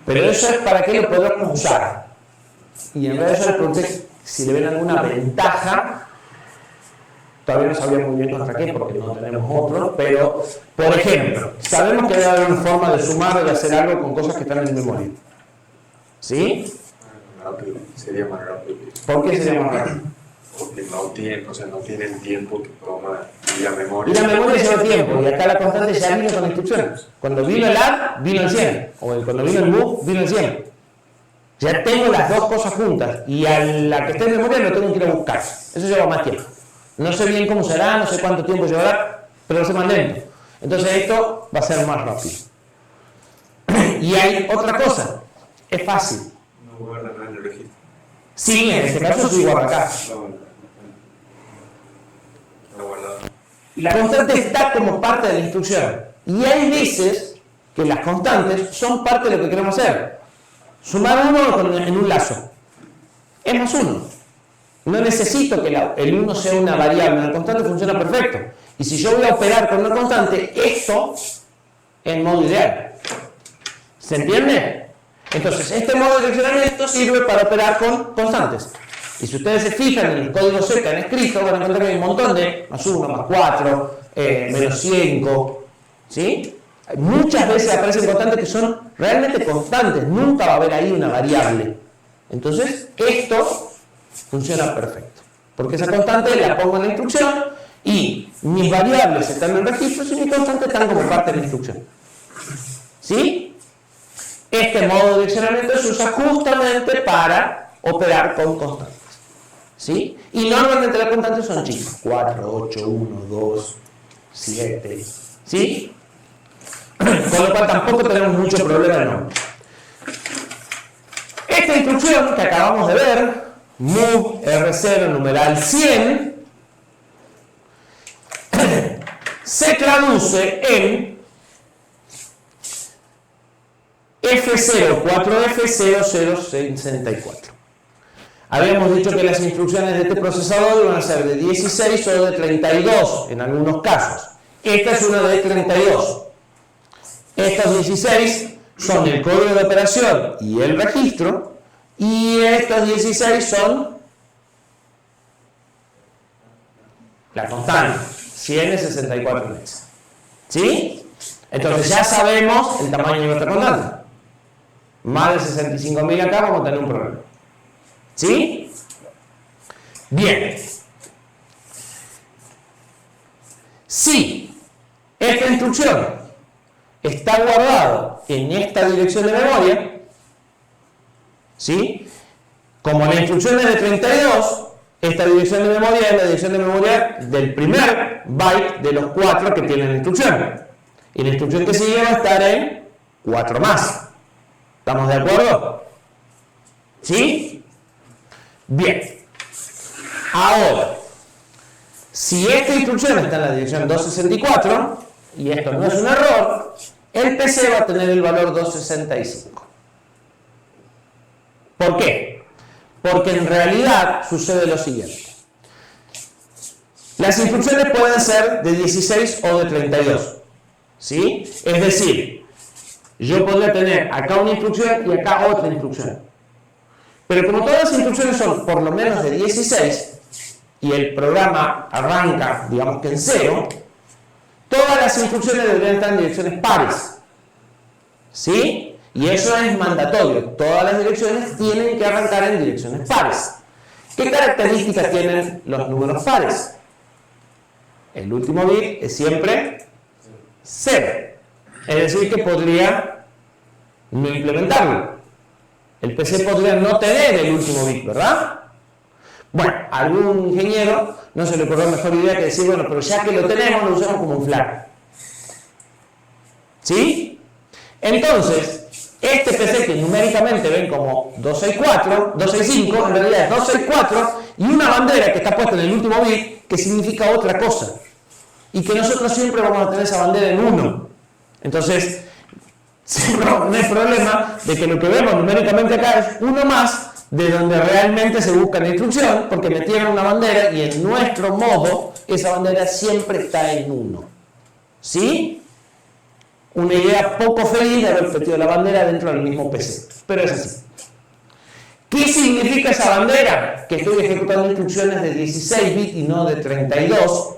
Pero eso es para qué lo podemos usar. Y en vez de eso les pregunté si le ven alguna ventaja. Todavía no sabía muy bien contra qué porque no tenemos otro, pero, por ejemplo, sabemos que debe haber una forma de sumar o de hacer algo con cosas que están en memoria. ¿Sí? Rápido, sería más rápido. ¿Por qué sería más rápido? Porque no tiene el tiempo que toma y la memoria. Y la memoria lleva tiempo, y acá la constante ya vino con instrucciones. Cuando vino el add, vino el 100, o cuando vino el move, vino el 100. Ya tengo las dos cosas juntas, y a la que esté en memoria lo tengo que ir a buscar. Eso lleva más tiempo. No sé bien cómo será, no sé cuánto tiempo llevará, pero lo sé más lento. Entonces esto va a ser más rápido. Y hay otra cosa, es fácil. No guarda nada en el registro. Sí, en este caso sí guarda acá. No guardado. La constante está como parte de la instrucción. Y hay veces que las constantes son parte de lo que queremos hacer. Sumar uno en un lazo. Es más uno. No necesito que el 1 sea una variable, una constante funciona perfecto. Y si yo voy a operar con una constante, esto es el modo ideal. ¿Se entiende? Entonces, este modo de direccionamiento sirve para operar con constantes. Y si ustedes se fijan en el código C que han escrito, van a encontrar que hay un montón de más 1, más 4, menos 5. ¿Sí? Muchas veces aparecen constantes que son realmente constantes. Nunca va a haber ahí una variable. Entonces, esto funciona perfecto, porque esa constante la pongo en la instrucción y mis variables están en registros y mis constantes están como parte de la instrucción. ¿Sí? Este modo de direccionamiento se usa justamente para operar con constantes. ¿Sí? Y normalmente las constantes son chicas, 4, 8, 1, 2, 7. ¿Sí? Con lo cual tampoco tenemos mucho problema de nombre. Esta instrucción que acabamos de ver move R0 numeral 100 se traduce en F0 4F0064. Habíamos dicho que las instrucciones de este procesador iban a ser de 16 o de 32 en algunos casos. Esta es una de 32. Estos 16 son el código de operación y el registro, y estos 16 son la constante, 100 y 64 meses. ¿Sí? Entonces ya sabemos el tamaño de nuestra constante. Más de 65.000 acá vamos a tener un problema. ¿Sí? Bien. Si esta instrucción está guardada en esta dirección de memoria, ¿sí? Como la instrucción es de 32, esta dirección de memoria es la dirección de memoria del primer byte de los 4 que tiene la instrucción. Y la instrucción que sigue va a estar en 4 más. ¿Estamos de acuerdo? ¿Sí? Bien. Ahora, si esta instrucción está en la dirección 264, y esto no es un error, el PC va a tener el valor 265. ¿Por qué? Porque en realidad sucede lo siguiente. Las instrucciones pueden ser de 16 o de 32. ¿Sí? Es decir, yo podría tener acá una instrucción y acá otra instrucción. Pero como todas las instrucciones son por lo menos de 16 y el programa arranca, digamos que en 0, todas las instrucciones deberían estar en direcciones pares. ¿Sí? Y eso es mandatorio. Todas las direcciones tienen que arrancar en direcciones pares. ¿Qué características tienen los números pares? El último bit es siempre 0. Es decir, que podría no implementarlo. El PC podría no tener el último bit, ¿verdad? Bueno, a algún ingeniero no se le ocurrió mejor idea que decir, bueno, pero ya que lo tenemos, lo usamos como un flag. ¿Sí? Entonces, este PC que numéricamente ven como 264, 265, en realidad es 264, y una bandera que está puesta en el último bit que significa otra cosa. Y que nosotros siempre vamos a tener esa bandera en 1. Entonces, no hay problema de que lo que vemos numéricamente acá es 1 más de donde realmente se busca la instrucción, porque metieron una bandera y en nuestro modo esa bandera siempre está en 1. ¿Sí? Una idea poco feliz de haber metido la bandera dentro del mismo PC, pero es así. ¿Qué significa esa bandera? Que estoy ejecutando instrucciones de 16 bits y no de 32.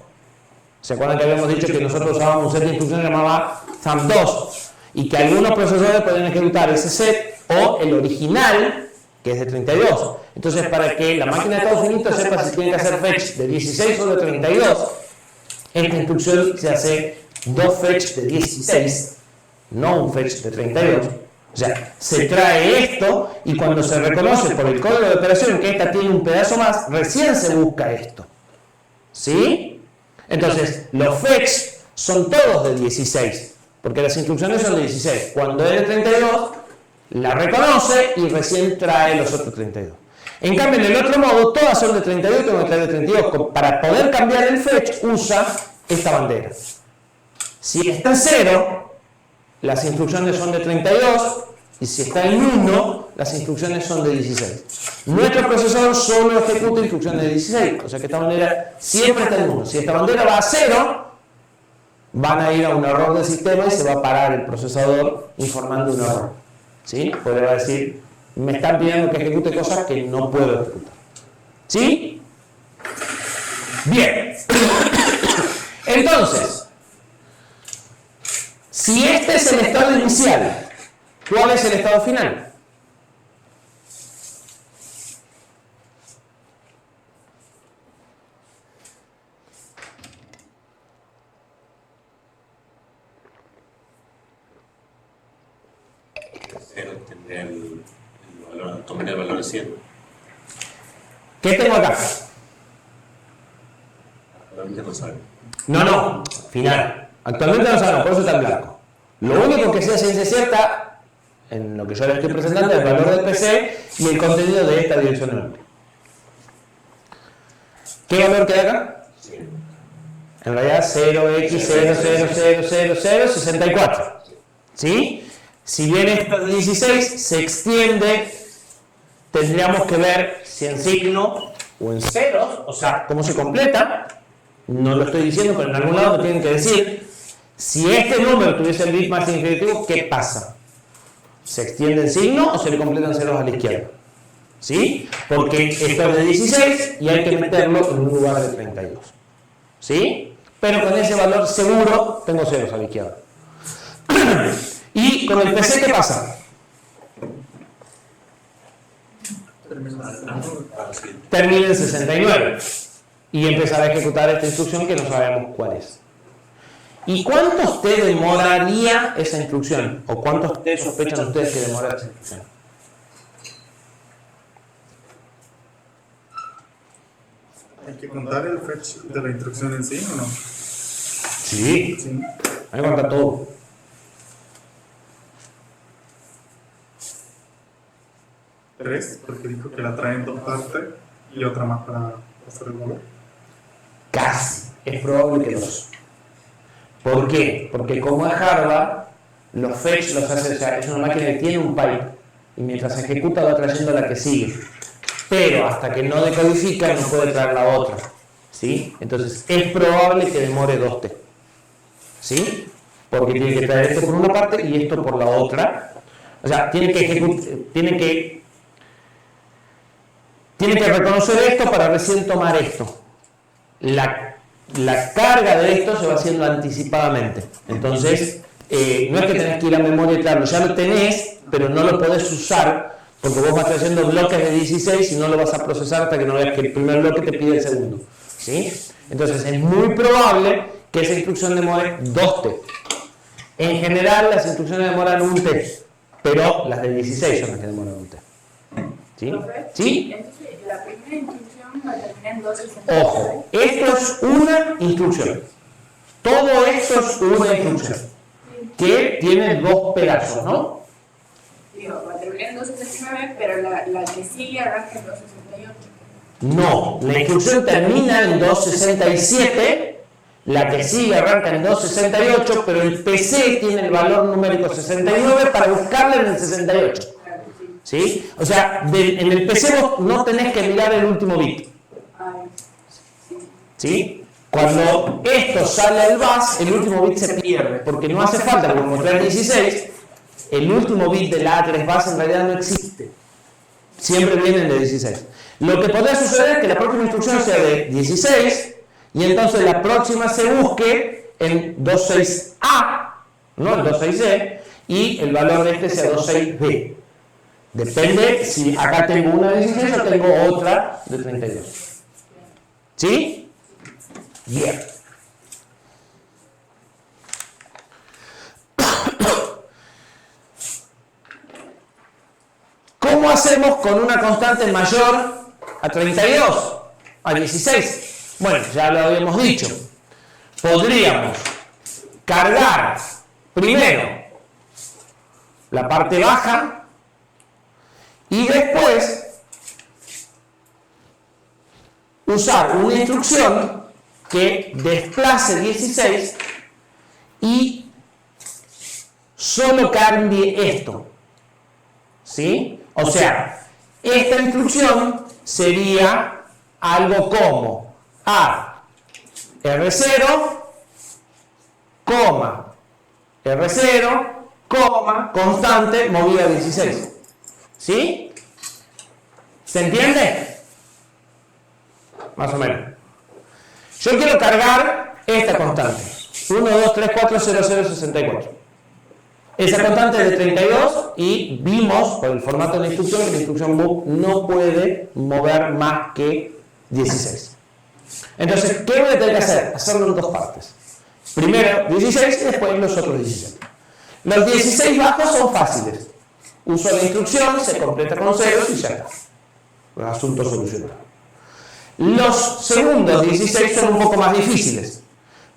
¿Se acuerdan que habíamos dicho que nosotros usábamos un set de instrucciones llamado thumb2? Y que algunos procesadores pueden ejecutar ese set o el original, que es de 32. Entonces, para que la máquina de estado finito sepa si tiene que hacer fetch de 16 o de 32, esta instrucción se hace 2 fetch de 16, no un fetch de 32. O sea, se trae esto y cuando se reconoce por el código de operación que esta tiene un pedazo más, recién se busca esto. ¿Sí? Entonces, los fetch son todos de 16, porque las instrucciones son de 16. Cuando es de 32, la reconoce y recién trae los otros 32. En cambio, en el otro modo, todas son de 32, tengo que traer de 32. Para poder cambiar el fetch, usa esta bandera. Si está en 0, las instrucciones son de 32, y si está en 1, las instrucciones son de 16. Nuestro procesador solo ejecuta instrucciones de 16, o sea que esta bandera siempre está en 1. Si esta bandera va a 0, van a ir a un error del sistema y se va a parar el procesador informando un error. ¿Sí? Podría decir, me están pidiendo que ejecute cosas que no puedo ejecutar. ¿Sí? Bien. Entonces, si este es el estado inicial, ¿cuál es el estado final? Tendría el valor, tomaría el valor de 100. ¿Qué tengo acá? Actualmente no sabe. No, final. Actualmente no sabemos, por eso está en blanco. Lo único que sea ciencia cierta, en lo que yo le estoy presentando, es el valor del PC y el contenido de esta dirección de memoria. ¿Qué valor queda acá? En realidad 0x000064. ¿Sí? Si bien esto es 16, se extiende, tendríamos que ver si en signo o en ceros, o sea, cómo se completa. No lo estoy diciendo, pero en algún lado me tienen que decir, si este número tuviese el bit más significativo, ¿qué pasa? ¿Se extiende en signo o se le completan ceros a la izquierda? ¿Sí? Porque esto es de 16 y hay que meterlo en un lugar de 32. ¿Sí? Pero con ese valor seguro tengo ceros a la izquierda. ¿Y con el PC qué pasa? Termina en 69 y empezará a ejecutar esta instrucción que no sabemos cuál es. ¿Y cuántos T demoraría esa instrucción? ¿O cuántos T sospechan ustedes que demora esa instrucción? ¿Hay que contar el fetch de la instrucción en sí o no? Sí, Sí. hay que contar todo. Tres, porque dijo que la trae en dos partes y otra más para hacer el valor. Casi. Es probable que 2. ¿Por qué? Porque como es Harvard, los fetch los hace, o sea, es una máquina que tiene un pipe y mientras ejecuta va trayendo la que sigue. Pero hasta que no decodifica no puede traer la otra. ¿Sí? Entonces es probable que demore 2T. ¿Sí? Porque tiene que traer esto por una parte y esto por la otra. O sea, tiene que reconocer esto para recién tomar esto. La carga de esto se va haciendo anticipadamente. Entonces, no es que tenés que ir a memoria y traerlo, ya lo tenés, pero no lo podés usar porque vos vas trayendo bloques de 16 y no lo vas a procesar hasta que no veas que el primer bloque te pide el segundo. ¿Sí? Entonces, es muy probable que esa instrucción demore 2T. En general, las instrucciones demoran 1T, pero las de 16 son las que demoran 1T. ¿Sí? ¿Sí? Entonces, la primera instrucción va a terminar en 2.60. Ojo, esto es una instrucción. Todo esto es una instrucción. Que tiene dos pedazos, ¿no? Digo, va a terminar en 2.69, pero la que sigue arranca en 2.68. No, la instrucción termina en 2.67, la que sigue arranca en 2.68, pero el PC tiene el valor numérico 69 para buscarla en el 68. ¿Sí? O sea, en el PC vos no tenés que mirar el último bit. ¿Sí? Cuando esto sale al bus, el último bit se pierde, porque no hace falta, porque como trae 16, el último bit de la A3 bus en realidad no existe. Siempre vienen de 16. Lo que podría suceder es que la próxima instrucción sea de 16, y entonces la próxima se busque en 26A, no en 26C, y el valor de este sea 26B. Depende si acá tengo una de 16 o tengo otra de 32. ¿Sí? Bien. ¿Cómo hacemos con una constante mayor a 32? A 16. Bueno, ya lo habíamos dicho. Podríamos cargar primero la parte baja y después usar una instrucción que desplace 16 y solo cambie esto. ¿Sí? O sea, esta instrucción sería algo como A R0, R0, constante movida a 16. ¿Sí? ¿Se entiende? Más o menos. Yo quiero cargar esta constante. 1, 2, 3, 4, 0, 0, 64. Esa constante es de 32 y vimos por el formato de la instrucción que la instrucción book no puede mover más que 16. Entonces, ¿qué voy a tener que hacer? Hacerlo en dos partes. Primero 16 y después los otros 16. Los 16 bajos son fáciles. Uso la instrucción, se completa con ceros y ya está. El asunto solucionado. Los segundos 16 son un poco más difíciles.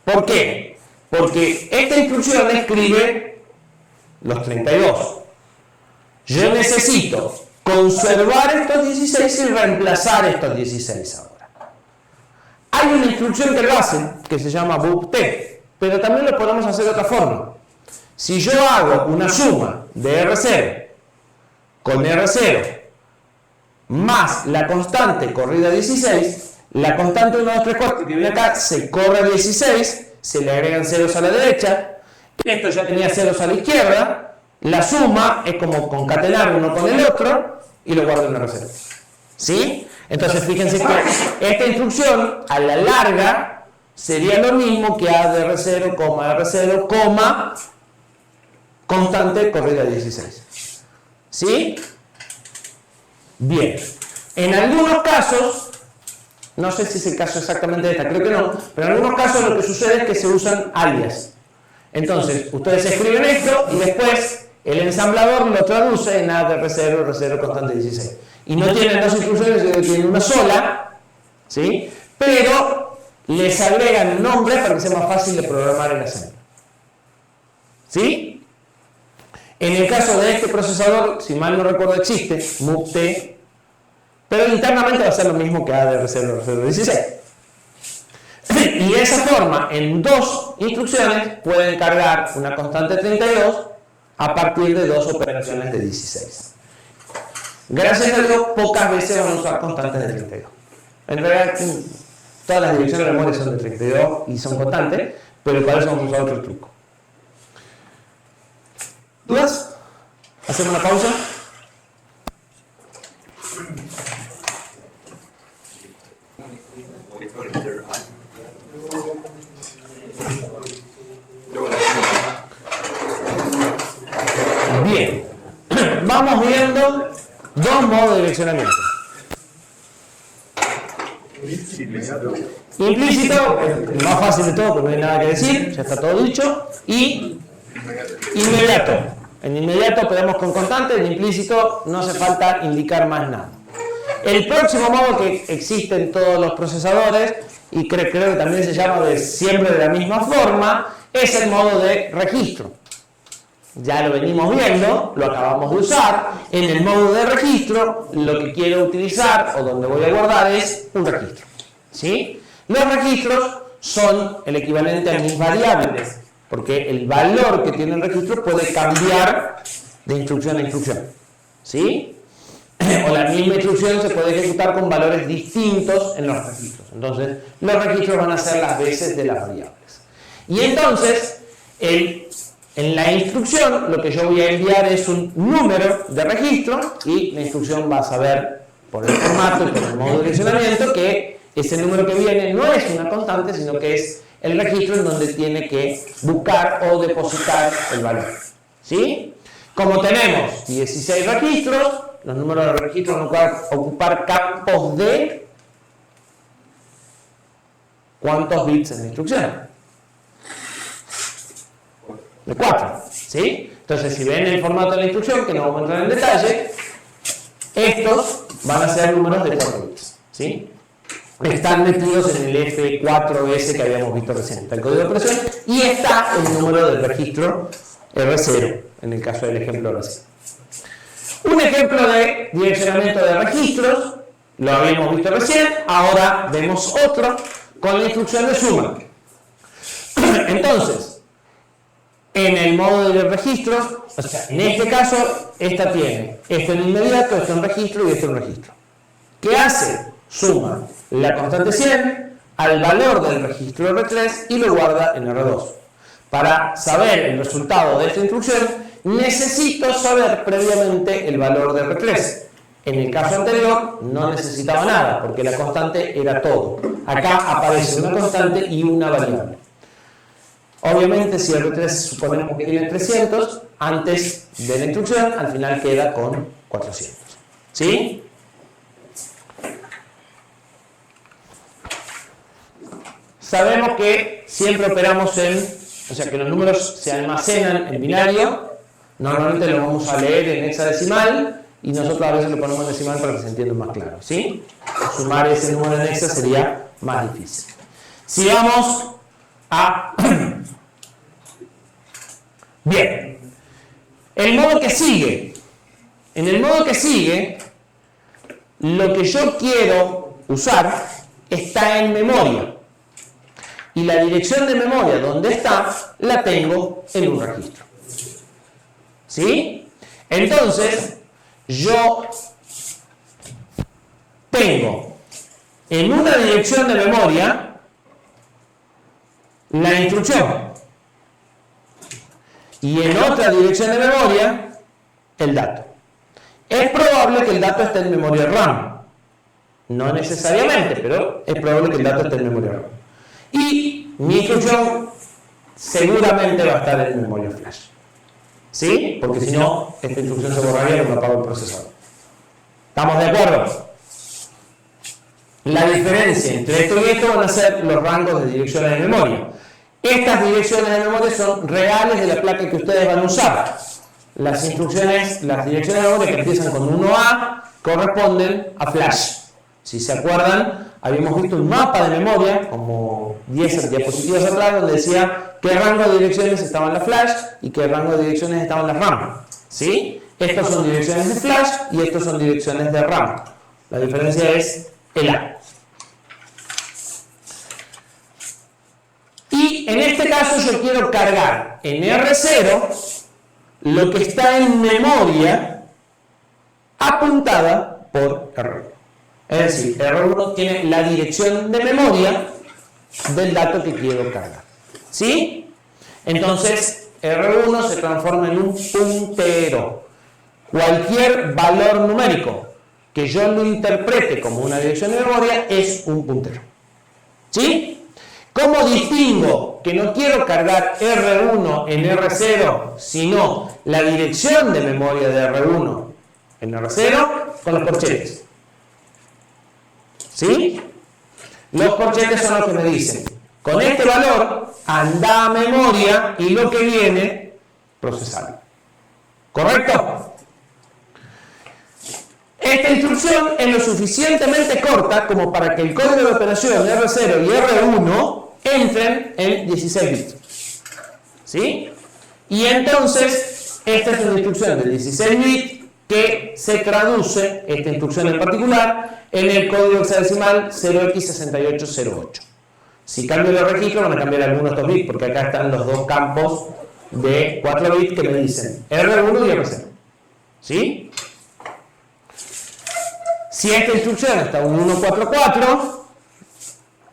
¿Por qué? Porque esta instrucción escribe los 32. Yo necesito conservar estos 16 y reemplazar estos 16 ahora. Hay una instrucción que lo hace, que se llama BUPT, pero también lo podemos hacer de otra forma. Si yo hago una suma de R0 con R0 más la constante corrida a 16, la constante 1, 2, 3, 4 que viene acá se corre a 16, se le agregan ceros a la derecha, esto ya tenía ceros a la izquierda, la suma es como concatenar uno con el otro y lo guardo en R0. ¿Sí? Entonces fíjense que esta instrucción a la larga sería lo mismo que A de R0, R0, constante corrida a 16. ¿Sí? Bien. En algunos casos, no sé si es el caso exactamente de esta, creo que no, pero en algunos casos lo que sucede es que se usan alias. Entonces, ustedes escriben esto y después el ensamblador lo traduce en A de R0, R0, constante 16. Y no tienen dos instrucciones, sino que tienen una sola, ¿sí? Pero les agregan nombres para que sea más fácil de programar en assembly. ¿Sí? En el caso de este procesador, si mal no recuerdo, existe MUPT, pero internamente va a ser lo mismo que A de R0, R0, 16. Y de esa forma, en dos instrucciones, pueden cargar una constante 32 a partir de dos operaciones de 16. Gracias a Dios, pocas veces van a usar constantes de 32. En realidad, todas las direcciones de memoria son de 32 y son constantes, pero para eso vamos a usar otro truco. ¿Dudas? ¿Hacemos una pausa? Bien, vamos viendo dos modos de direccionamiento. Implícito, el más fácil de todo, porque no hay nada que decir, ya está todo dicho. Y inmediato. En inmediato operamos con constante, en implícito no hace falta indicar más nada. El próximo modo que existe en todos los procesadores, y creo que también se llama siempre de la misma forma, es el modo de registro. Ya lo venimos viendo, lo acabamos de usar. En el modo de registro, lo que quiero utilizar o donde voy a guardar es un registro. ¿Sí? Los registros son el equivalente a mis variables, porque el valor que tiene el registro puede cambiar de instrucción a instrucción. ¿Sí? O la misma instrucción se puede ejecutar con valores distintos en los registros. Entonces, los registros van a ser las veces de las variables. Y entonces, en la instrucción, lo que yo voy a enviar es un número de registro y la instrucción va a saber por el formato y por el modo de direccionamiento que ese número que viene no es una constante, sino que es el registro en donde tiene que buscar o depositar el valor. ¿Sí? Como tenemos 16 registros, los números de registros van a ocupar campos de ¿cuántos bits en la instrucción? De 4. ¿Sí? Entonces, si ven el formato de la instrucción, que no vamos a entrar en detalle, estos van a ser números de 4 bits. ¿Sí? Están metidos en el F4S que habíamos visto recién. Está el código de operación y está el número del registro R0, en el caso del ejemplo R0. Un ejemplo de direccionamiento de registros, lo habíamos visto recién, ahora vemos otro con la instrucción de suma. Entonces, en el modo de registros, o sea, en este caso, esta tiene esto en inmediato, esto en registro y esto en registro. ¿Qué hace? Suma la constante 100 al valor del registro R3 y lo guarda en R2. Para saber el resultado de esta instrucción, necesito saber previamente el valor de R3. En el caso anterior no necesitaba nada, porque la constante era todo. Acá aparece una constante y una variable. Obviamente, si R3 suponemos que tiene 300, antes de la instrucción, al final queda con 400. ¿Sí? Sabemos que siempre operamos o sea que los números se almacenan en binario, normalmente lo vamos a leer en hexadecimal y nosotros a veces lo ponemos en decimal para que se entienda más claro, ¿sí? Sumar ese número en hexa sería más difícil. Si vamos a... Bien, el modo que sigue. En el modo que sigue, lo que yo quiero usar está en memoria. Y la dirección de memoria donde está, la tengo en un registro. ¿Sí? Entonces, yo tengo en una dirección de memoria la instrucción y en otra dirección de memoria el dato. Es probable que el dato esté en memoria RAM. No necesariamente, pero es probable que el dato esté en memoria RAM. Y mi instrucción seguramente va a estar en memoria flash. ¿Sí? Porque si no, esta instrucción se borraría cuando apago el procesador. ¿Estamos de acuerdo? La diferencia entre esto y esto van a ser los rangos de direcciones de memoria. Estas direcciones de memoria son reales de la placa que ustedes van a usar. Las instrucciones, las direcciones de memoria que empiezan con 1A corresponden a flash. Si se acuerdan, habíamos visto un mapa de memoria, como 10 diapositivas atrás, donde decía qué rango de direcciones estaban en la flash y qué rango de direcciones estaban en la RAM. ¿Sí? Estas son direcciones de flash y estas son direcciones de RAM. La diferencia es el A. Y en este caso yo quiero cargar en R0 lo que está en memoria apuntada por R1. Es decir, R1 tiene la dirección de memoria del dato que quiero cargar. ¿Sí? Entonces, R1 se transforma en un puntero. Cualquier valor numérico que yo lo interprete como una dirección de memoria es un puntero. ¿Sí? ¿Cómo distingo que no quiero cargar R1 en R0, sino la dirección de memoria de R1 en R0? Con los corchetes. ¿Sí? Los corchetes son los que me dicen, con este valor, anda a memoria y lo que viene, procesarlo. ¿Correcto? Esta instrucción es lo suficientemente corta como para que el código de operación R0 y R1 entren en 16 bits. ¿Sí? Y entonces, esta es una instrucción de 16 bits que se traduce, esta instrucción en particular, en el código hexadecimal 0x6808. Si cambio de registro van a cambiar algunos de estos bits, porque acá están los dos campos de 4 bits que me dicen R1 y R0. ¿Sí? Si esta instrucción está en 144,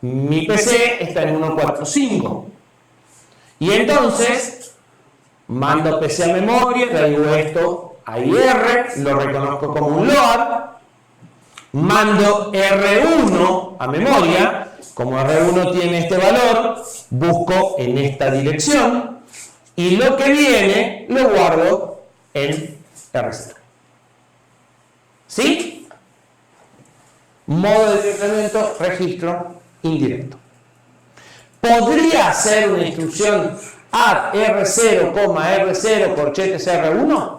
mi PC está en 145. Y entonces, mando PC a memoria, traigo esto a IR, lo reconozco como un load, mando R1 a memoria, como R1 tiene este valor, busco en esta dirección, y lo que viene lo guardo en R0. ¿Sí? Modo de direccionamiento, registro indirecto. ¿Podría hacer una instrucción add R0, R0, corchetes R1?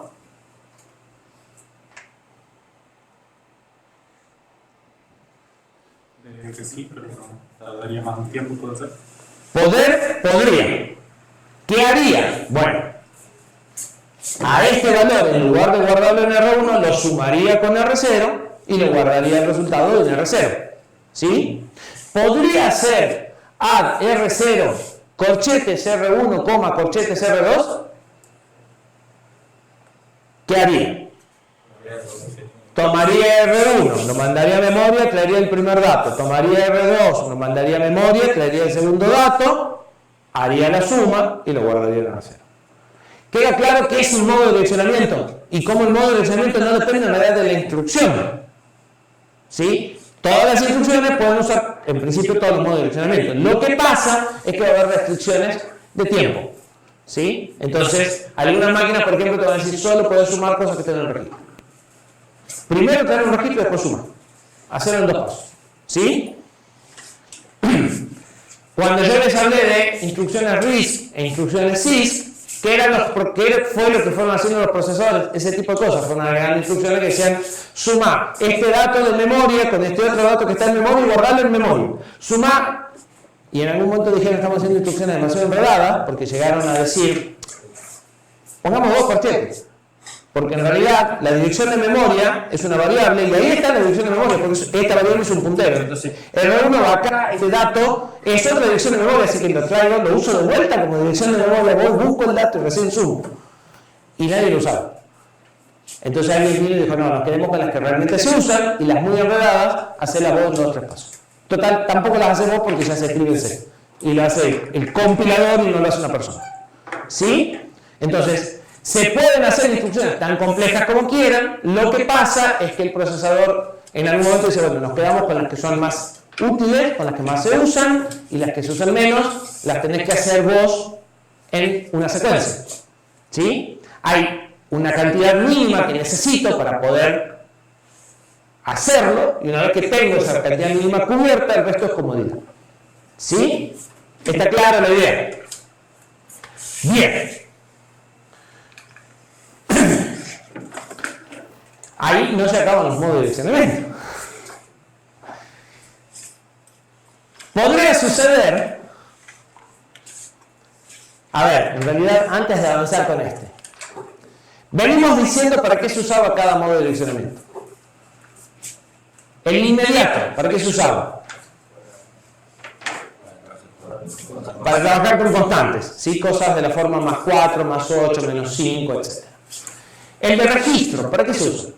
Que sí, pero no tardaría más tiempo, puede ser. Podría. ¿Qué haría? Bueno, a este valor, en lugar de guardarlo en R1, lo sumaría con R0 y le guardaría el resultado en R0. ¿Sí? Podría hacer add R0, corchetes R1, corchetes R2. ¿Qué haría? Tomaría R1, lo mandaría a memoria, traería el primer dato. Tomaría R2, lo mandaría a memoria, traería el segundo dato, haría la suma y lo guardaría en R0. Queda claro que es un modo de direccionamiento y como el modo de direccionamiento no depende en realidad de la instrucción. ¿Sí? Todas las instrucciones pueden usar en principio todos los modos de direccionamiento. Lo que pasa es que va a haber restricciones de tiempo. ¿Sí? Entonces, algunas máquinas, por ejemplo, te van a decir solo puedes sumar cosas que estén en el registro. Primero tener un registro y después sumar. Hacerlo en 2 pasos. ¿Sí? Cuando yo les hablé de instrucciones RISC e instrucciones CISC, ¿qué fue lo que fueron haciendo los procesadores? Ese tipo de cosas. Fueron agregando instrucciones que decían sumar este dato de memoria con este otro dato que está en memoria y guardarlo en memoria. Sumar. Y en algún momento dijeron que estamos haciendo instrucciones demasiado enredadas porque llegaron a decir pongamos 2 corchetes. Porque en realidad la dirección de memoria es una variable y ahí está la dirección de memoria, porque esta variable es un puntero. Entonces, el R1 va acá, este dato es otra dirección de memoria, así que lo traigo, lo uso de vuelta como dirección de memoria, voy, busco el dato y recién subo. Y nadie lo usaba. Entonces alguien vino y dijo, no, nos quedemos con las que realmente se usan y las muy enredadas, hacerlas vos en 2 o 3 pasos. Total, tampoco las hacemos porque ya se escribe en C. Y lo hace el compilador y no lo hace una persona. ¿Sí? Entonces, se pueden hacer instrucciones tan complejas como quieran, lo que pasa es que el procesador en algún momento dice, bueno, nos quedamos con las que son más útiles, con las que más se usan, y las que se usan menos, las tenés que hacer vos en una secuencia. ¿Sí? Hay una cantidad mínima que necesito para poder hacerlo, y una vez que tengo esa cantidad mínima cubierta, el resto es comodidad. ¿Sí? ¿Está clara la idea? Bien. Ahí no se acaban los modos de direccionamiento. Podría suceder, a ver, en realidad antes de avanzar con este, venimos diciendo para qué se usaba cada modo de direccionamiento. El inmediato, ¿para qué se usaba? Para trabajar con constantes, ¿sí? Cosas de la forma más 4, más 8, menos 5, etc. El de registro, ¿para qué se usa?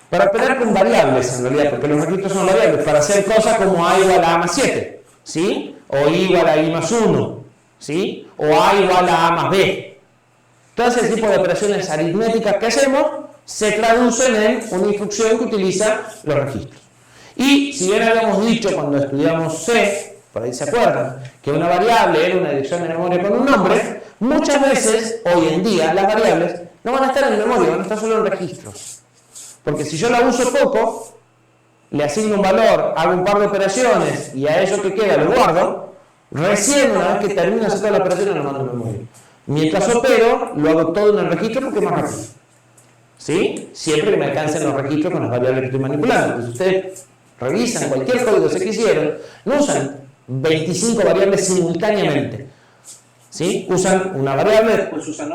Para operar con variables, en realidad, porque los registros son variables, para hacer cosas como A igual a A más 7, ¿sí? O I igual a I más 1, ¿sí? O A igual a A más B. Todo ese tipo de operaciones aritméticas que hacemos se traducen en una instrucción que utiliza los registros. Y si bien habíamos dicho cuando estudiamos C, por ahí se acuerdan, que una variable era una dirección de memoria con un nombre, muchas veces, hoy en día, las variables no van a estar en memoria, van a estar solo en registros. Porque si yo la uso poco, le asigno un valor, hago un par de operaciones y a eso que queda lo guardo, recién una vez que termino de hacer toda la operación lo mando en memoria. Mientras opero, lo hago todo en el registro porque es más rápido. ¿Sí? Siempre que me alcancen los registros con las variables que estoy manipulando. Entonces ustedes revisan cualquier código que hicieron, no usan 25 variables simultáneamente. ¿Sí? Usan una variable, después usan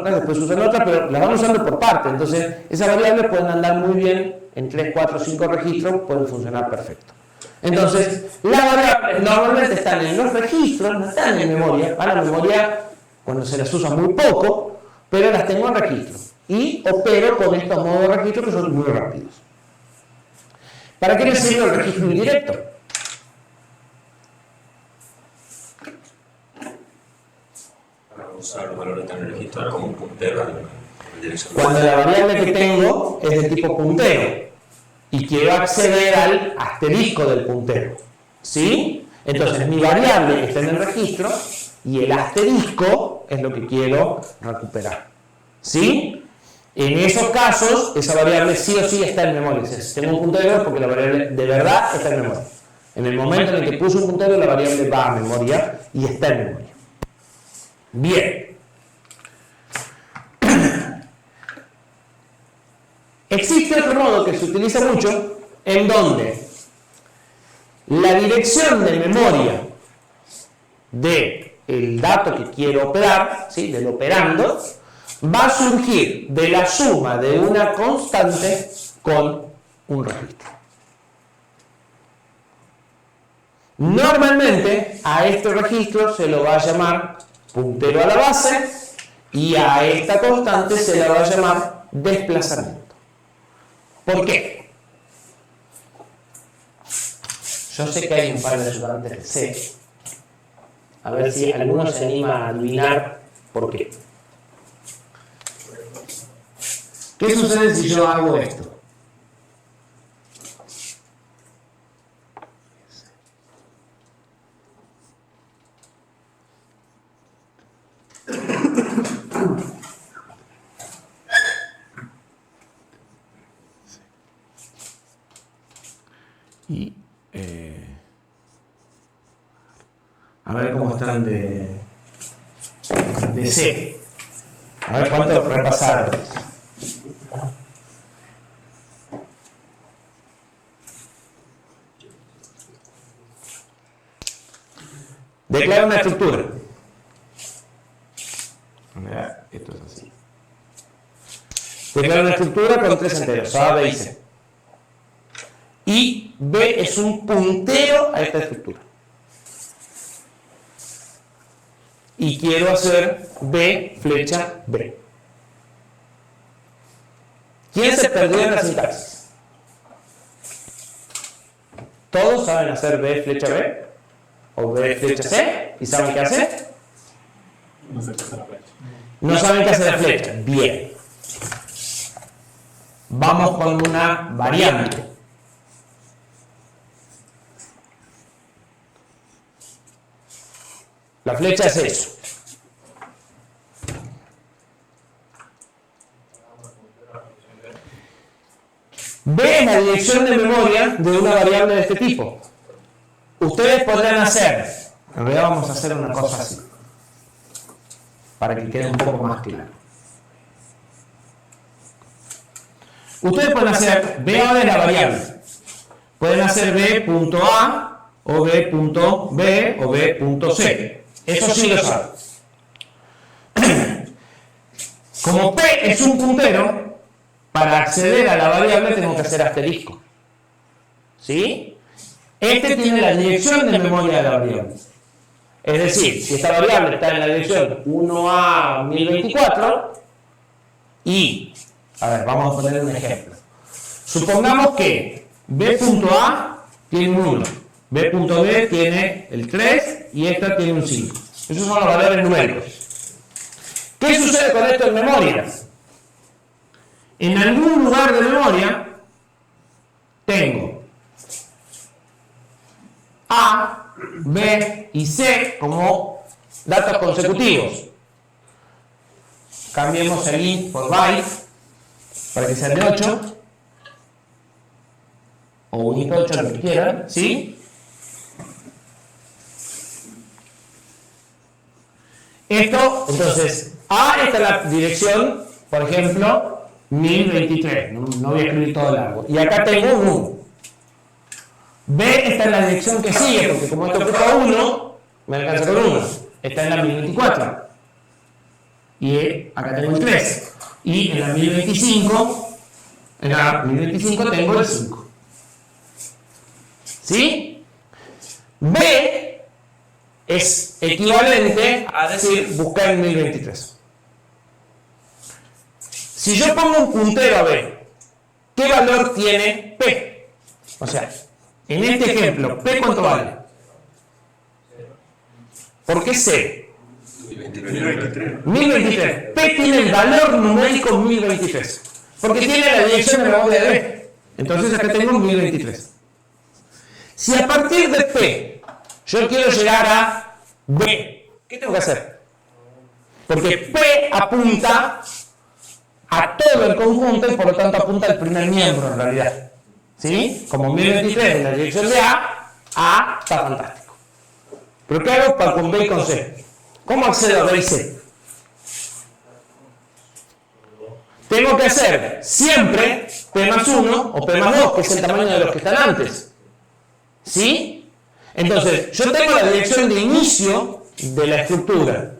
otra, pero las van usando por parte. Entonces, esas variables pueden andar muy bien en 3, 4, 5 registros, pueden funcionar perfecto. Entonces, las variables normalmente están en los registros, no están en memoria. Van a la memoria cuando se las usa muy poco, pero las tengo en registro. Y opero con estos modos de registro que son muy rápidos. ¿Para qué me sirve el registro indirecto? Usar los valores que están en el registro como un puntero en dirección. Cuando la variable que tengo es de tipo puntero y quiero acceder al asterisco del puntero, ¿sí? Entonces mi variable está en el registro y el asterisco es lo que quiero recuperar, ¿sí? En esos casos, esa variable sí o sí está en memoria. Si tengo un puntero es porque la variable de verdad está en memoria. En el momento en el que puse un puntero, la variable va a memoria y está en memoria. Bien. Existe otro modo que se utiliza mucho en donde la dirección de memoria del dato que quiero operar, ¿sí? Del operando, va a surgir de la suma de una constante con un registro. Normalmente a este registro se lo va a llamar puntero a la base y a esta constante se la va a llamar desplazamiento. ¿Por qué? Yo sé que hay un par de ayudantes de C. A ver si alguno se anima a adivinar por qué. ¿Qué sucede si yo hago esto? Y a ver cómo están de C. A ver cuánto repasaron. Declara una estructura. Mira, esto es así. Declaro una estructura con 3 enteros, A, B y C. Y B es un puntero a esta estructura. Y quiero hacer B flecha B. ¿Quién se perdió en la sintaxis? ¿Todos saben hacer B flecha B? ¿O B flecha C? ¿Y saben qué hacer? No sé qué hacer la flecha. No saben qué hacer la flecha. Bien. Vamos con una variante. La flecha es eso. B es la dirección de memoria de una variable de este tipo. Ustedes podrán hacer, en realidad vamos a hacer una cosa así, para que quede un poco más claro. Ustedes pueden hacer B de la variable. Pueden hacer B.A o B.B o B.C. Eso sí lo saben. Como P es un puntero, para acceder a la variable tengo que hacer asterisco. ¿Sí? Este tiene la dirección de memoria de la variable. Es decir, si esta variable está en la dirección 1A1024 y, a ver, vamos a poner un ejemplo. Supongamos que B.A tiene un 1, B.B tiene el 3 y esta tiene un 5. Esos son los valores numéricos. ¿Qué sucede con esto en memoria? En algún lugar de memoria tengo A, B y C como datos consecutivos. Cambiemos el int por byte para que sean de 8 o un int 8, lo que quieran, ¿sí? Esto, entonces, A esta es la dirección, por ejemplo, 1023, no voy a escribir todo largo. Y acá tengo un 1. B está en la dirección que sigue, porque como esto ocupa 1, me alcanza con 1. Está en la 1024. Y acá tengo el 3. Y en la 1025, tengo el 5. ¿Sí? B es equivalente a decir buscar en 1023. Si yo pongo un puntero a B, ¿qué valor tiene P? O sea, en este ejemplo, ¿P cuánto vale? ¿Por qué C? 1023. P tiene el valor numérico 1023. Porque tiene la dirección de memoria de B. Entonces acá tengo 1023. Si a partir de P yo quiero llegar a B, ¿qué tengo que hacer? Porque P apunta a todo el conjunto y por lo tanto apunta al primer miembro en realidad. ¿Sí? Como 1023 en la dirección de A está fantástico. Pero ¿qué hago con B y con C? ¿Cómo accedo a B y C? Tengo que hacer siempre P más 1 o P más 2, que es el tamaño de los que están antes. ¿Sí? Entonces, yo tengo la dirección de inicio de la estructura,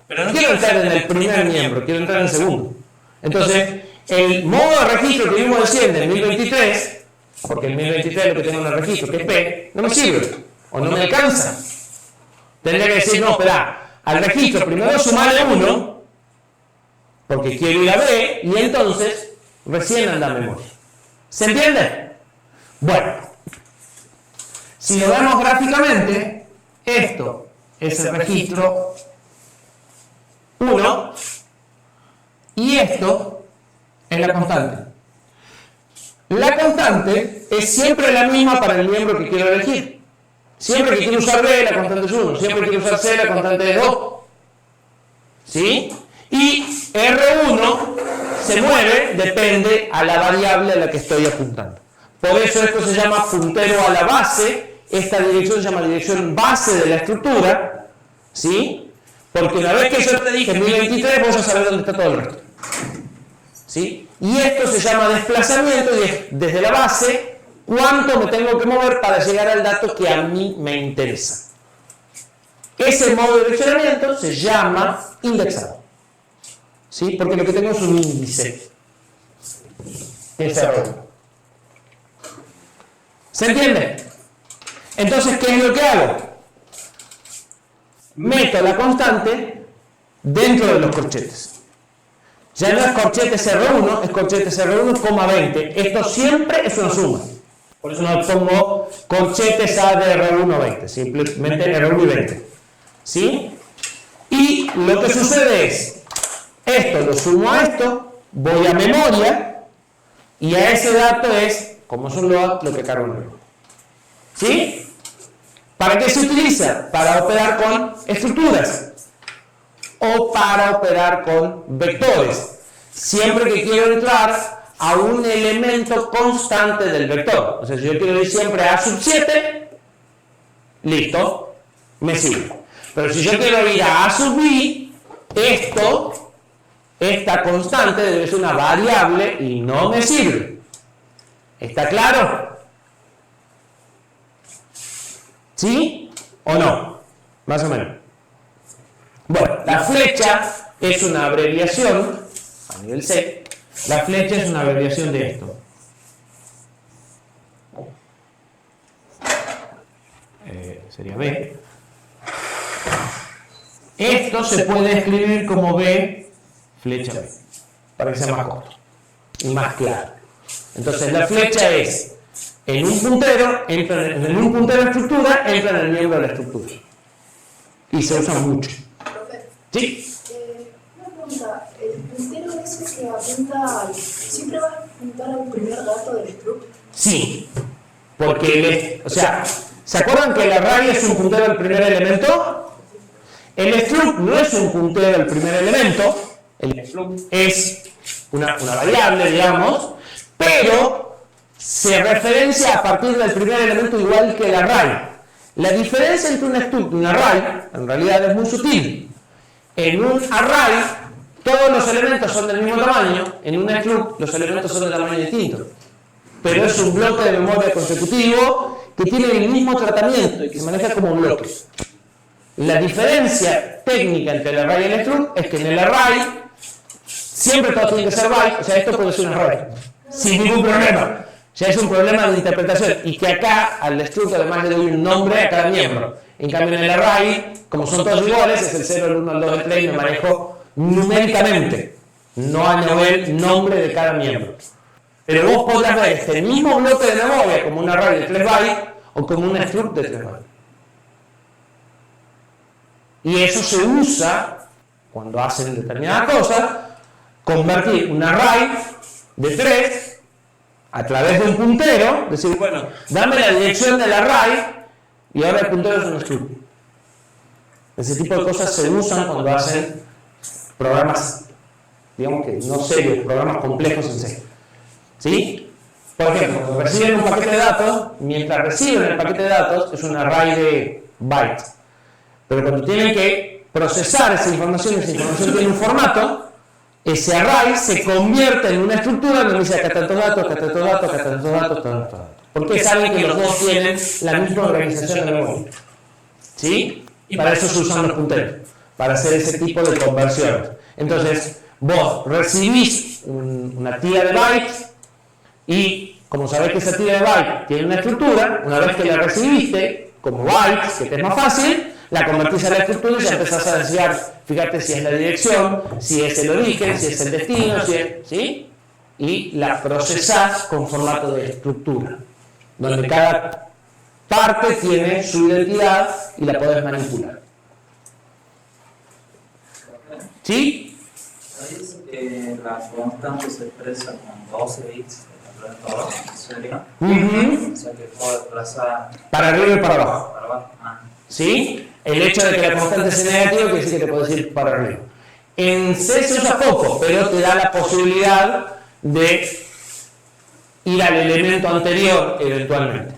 pero no quiero entrar en el primer miembro, quiero entrar en el segundo. Entonces, el modo de registro que vimos recién del 1023, porque el 1023 es lo que tengo en el registro, que es P, no me sirve, o no me alcanza. Tendría que decir, no, espera, al registro primero sumarle 1, porque quiero ir a B, y entonces recién anda a memoria. ¿Se entiende? Bueno, si lo vemos gráficamente, esto es el registro 1, y esto es la constante. La constante es siempre la misma para el miembro que quiero elegir. Siempre que quiero usar B, la constante es 1. Siempre que quiero usar C, la constante es 2. ¿Sí? Y R1 se mueve, depende a la variable a la que estoy apuntando. Por eso esto se llama puntero a la base. Esta dirección se llama dirección base de la estructura. ¿Sí? Porque una vez que yo te dije 1023, vos ya sabés dónde está todo el resto. ¿Sí? Y esto se llama desplazamiento, y es desde la base cuánto me tengo que mover para llegar al dato que a mí me interesa. Ese modo de direccionamiento se llama indexado. ¿sí? Porque lo que tengo es un índice, que es R1. ¿Se entiende? Entonces, ¿qué es lo que hago? Meto la constante dentro de los corchetes. Ya no es corchetes R1, es corchetes R1,20. Esto siempre es una suma. Por eso no pongo corchetes A de R1 20, simplemente R1 y 20. ¿Sí? Y lo que sucede es, esto lo sumo a esto, voy a memoria, y a ese dato es, como es un load, lo que cargo en el load. ¿Sí? ¿Para qué se utiliza? Para operar con estructuras o para operar con vectores. Siempre que quiero entrar a un elemento constante del vector. O sea, si yo quiero ir siempre a sub 7, listo, me sirve. Pero si yo quiero ir a sub b, esta constante debe ser una variable y no me sirve. ¿Está claro? ¿Sí o no? Más o menos. Bueno, la flecha es una abreviación, a nivel C, la flecha es una abreviación de esto. Sería B. Esto se puede escribir como B, flecha B, para que sea más corto y más claro. Entonces la flecha es, en un puntero de estructura, entra en el miembro de la estructura. Y se usa mucho. Profe, ¿Sí? una pregunta. ¿El puntero ese que apunta siempre va a apuntar al primer dato del struct? Sí. Porque, o sea, ¿se acuerdan que el array es un puntero al primer elemento? El struct no es un puntero al primer elemento. El struct es una variable, digamos, pero se referencia a partir del primer elemento igual que el array. La diferencia entre un struct y un array, en realidad es muy sutil. En un array, todos los elementos son del mismo tamaño, en un struct los elementos son de tamaño distinto. Pero es un bloque de memoria consecutivo que tiene el mismo tratamiento y que se maneja como bloques. La diferencia técnica entre el array y el struct es que en el array siempre todo tiene que ser byte, o sea, esto puede ser un array, sin ningún problema. O sea, es un problema de interpretación y que acá al struct además le doy un nombre a cada miembro. En cambio en el array, como son todos iguales, es el 0, el 1, el 2, el 3, y me manejo numéricamente, no a nivel nombre de cada miembro. Pero vos podrás ver este mismo bloque de memoria como un array de 3 bytes o como un struct de 3 bytes. Y eso se usa cuando hacen determinada cosa, convertir un array de 3 a través de un puntero, decir, bueno, dame la dirección del array y ahora el puntero es un struct. Ese tipo de cosas se usan cuando hacen programas, digamos que no serios, programas complejos en C. ¿Sí? Por ejemplo, cuando reciben un paquete de datos, mientras reciben el paquete de datos es un array de bytes. Pero cuando tienen que procesar esa información tiene un formato, ese array se convierte en una estructura donde dice acá tantos datos, acá tantos datos, acá tantos datos, acá tantos datos. Porque saben que los dos tienen la misma organización de memoria. ¿Sí? Y para eso se usan los punteros, para hacer ese tipo de conversiones. Entonces, vos recibís una tira de bytes y como sabés que esa tira de bytes tiene una estructura, una vez que la recibiste como bytes, que te es más fácil, la convertís a la estructura y ya empezás a desear, fíjate si es la dirección, si es el origen, si es el destino, si es, ¿sí? Y la procesás con formato de estructura, donde cada parte tiene su identidad y la podés manipular. ¿Sí? Ahí dice que la constante se expresa con 12 bits de todo, ¿sería? O sea que puedo desplazar Para arriba y para abajo. para abajo. ¿Sí? El hecho de que la constante sea negativa quiere decir que te puedes ir para arriba. En C se usa poco, pero te da la posibilidad de ir al elemento anterior eventualmente.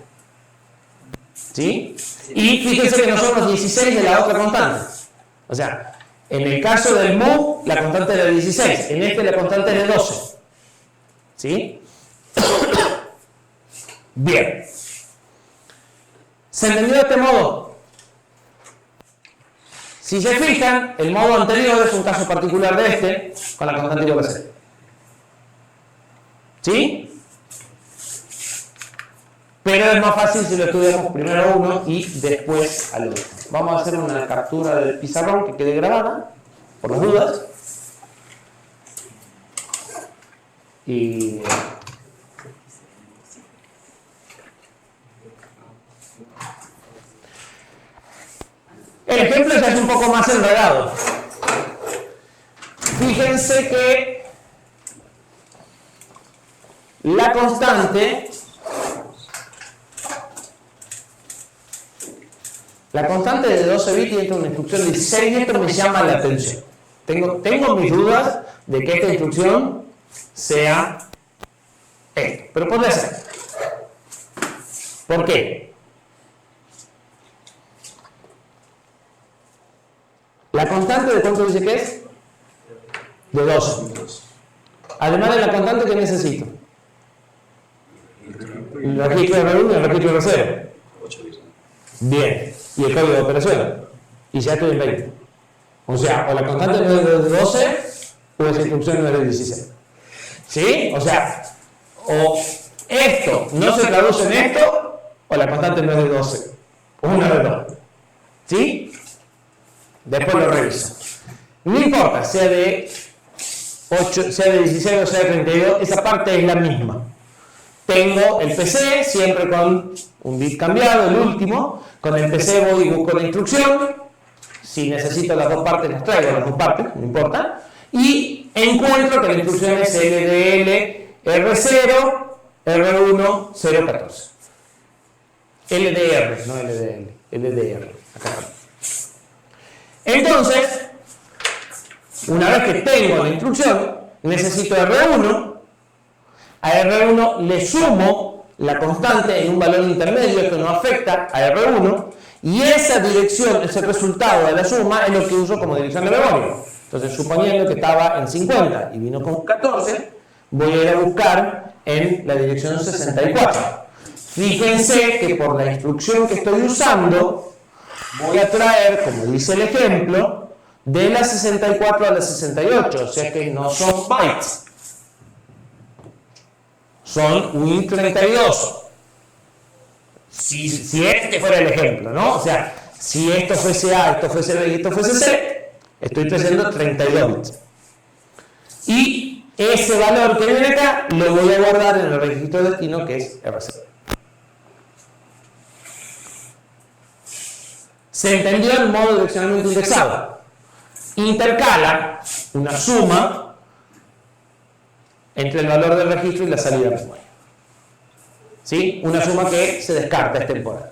¿Sí? Y fíjense que no son los 16 de la otra constante. O sea, en el caso del move, la constante es de 16. En este, la constante es de 12. ¿Sí? Bien. ¿Se entendió de este modo? Si se fijan, el modo anterior es un caso particular de este, con la constante igual a 0. ¿Sí? Pero es más fácil si lo estudiamos primero a uno y después al otro. Vamos a hacer una captura del pizarrón que quede grabada, por las dudas. Y el ejemplo ya es un poco más enredado. Fíjense que la constante de 12 bits tiene una instrucción de 16 y esto me llama la atención. Tengo mis dudas de que esta instrucción sea esto, pero podría ser. ¿Por qué? ¿La constante de cuánto dice que es? De 12. Además de la constante, ¿qué necesito? El registro de R1 y el registro de R0. Bien. Y el código de operación. Y ya estoy en 20. O sea, o la constante no es de 12 o esa instrucción no es de 16. ¿Sí? O sea, o esto no se traduce en esto o la constante no es de 12. O una de dos. ¿Sí? Después lo reviso. No importa, sea de 8, sea de 16 o sea de 32, esa parte es la misma. Tengo el PC siempre con un bit cambiado, el último. Con el PC voy y busco la instrucción. Si necesito las dos partes, las traigo las dos partes, no importa. Y encuentro que la instrucción es LDL R0, R1, 014. LDR, no LDL, LDR. Acá está. Entonces, una vez que tengo la instrucción, necesito R1. A R1 le sumo la constante en un valor intermedio que no afecta a R1. Y esa dirección, ese resultado de la suma, es lo que uso como dirección de memoria. Entonces, suponiendo que estaba en 50 y vino con 14, voy a ir a buscar en la dirección 64. Fíjense que por la instrucción que estoy usando, voy a traer, como dice el ejemplo, de la 64 a la 68, o sea que no son bytes, son win32. Si este fuera el ejemplo, ¿no? O sea, si esto fuese A, esto fuese B y esto fuese C, estoy trayendo 32 bits. Y ese valor que viene acá lo voy a guardar en el registro de destino que es R0. ¿Se entendió el modo de direccionamiento indexado? Intercala una suma entre el valor del registro y la salida de memoria. ¿Sí? Una suma que se descarta, es temporal.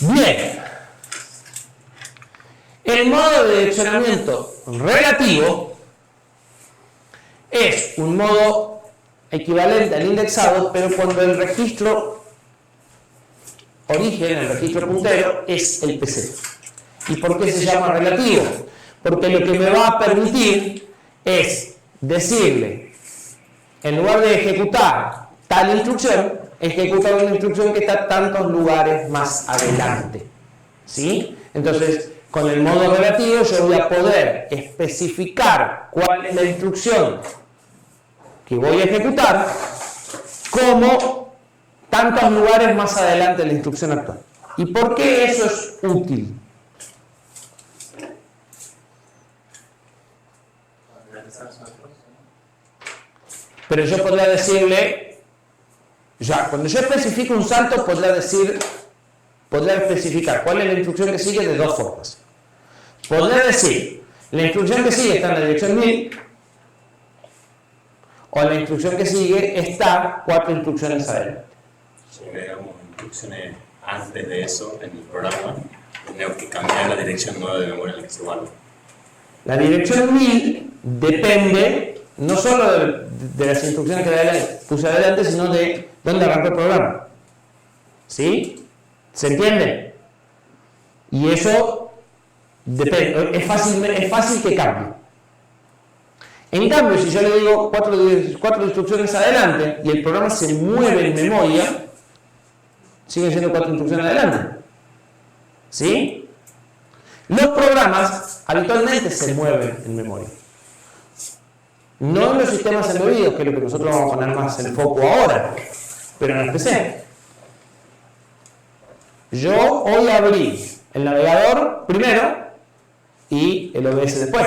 Bien. El modo de direccionamiento relativo es un modo equivalente al indexado, pero cuando el registro origen, el registro puntero, es el PC. ¿Y por qué se llama relativo? Porque lo que me va a permitir es decirle, en lugar de ejecutar tal instrucción, ejecutar una instrucción que está tantos lugares más adelante. ¿Sí? Entonces, con el modo relativo yo voy a poder especificar cuál es la instrucción que voy a ejecutar como tantos lugares más adelante de la instrucción actual. ¿Y por qué eso es útil? Pero yo podría decirle, ya, cuando yo especifico un salto, podría especificar cuál es la instrucción que sigue de dos formas. Podría decir, la instrucción que sigue está en la dirección 1000, o la instrucción que sigue está 4 instrucciones adelante. Si agregamos instrucciones antes de eso en el programa, tenemos que cambiar la dirección nueva de memoria en la que se guarda. La dirección 1000 depende no solo de las instrucciones que puse adelante, sino de dónde arrancó el programa. ¿Sí? ¿Se entiende? Y eso depende, es fácil que cambie. En cambio, si yo le digo 4 instrucciones adelante y el programa se mueve en memoria, siguen siendo 4 instrucciones adelante. ¿Sí? Los programas habitualmente se mueven en memoria. No en los sistemas embebidos, que es lo que nosotros vamos a poner más el foco ahora, pero en el PC. Yo hoy abrí el navegador primero y el OBS después.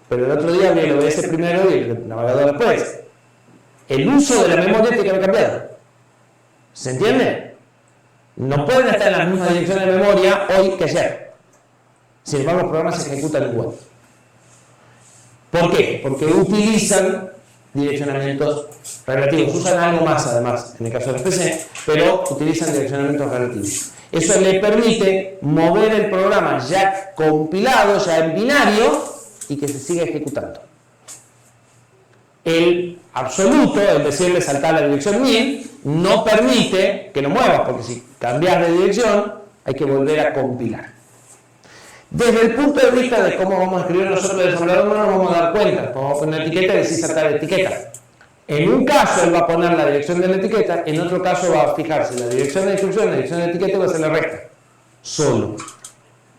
Pero el otro día abrí el OBS primero y el navegador después. El uso de la memoria tiene que haber cambiado. ¿Se entiende? No pueden estar en la misma dirección de memoria hoy que ayer. Sin embargo, los programas se ejecutan igual. ¿Por qué? Porque utilizan direccionamientos relativos. Usan algo más, además, en el caso del PC, pero utilizan direccionamientos relativos. Eso le permite mover el programa ya compilado, ya en binario, y que se siga ejecutando. El absoluto, es decirle saltar la dirección 1000, no permite que lo muevas, porque si cambias de dirección, hay que volver a compilar. Desde el punto de vista de cómo vamos a escribir nosotros el ensamblador, no nos vamos a dar cuenta. Vamos a poner etiqueta y decir saltar la etiqueta. En un caso él va a poner la dirección de la etiqueta, en otro caso va a fijarse la dirección de instrucción, la dirección de la etiqueta y va a hacer la recta. Solo.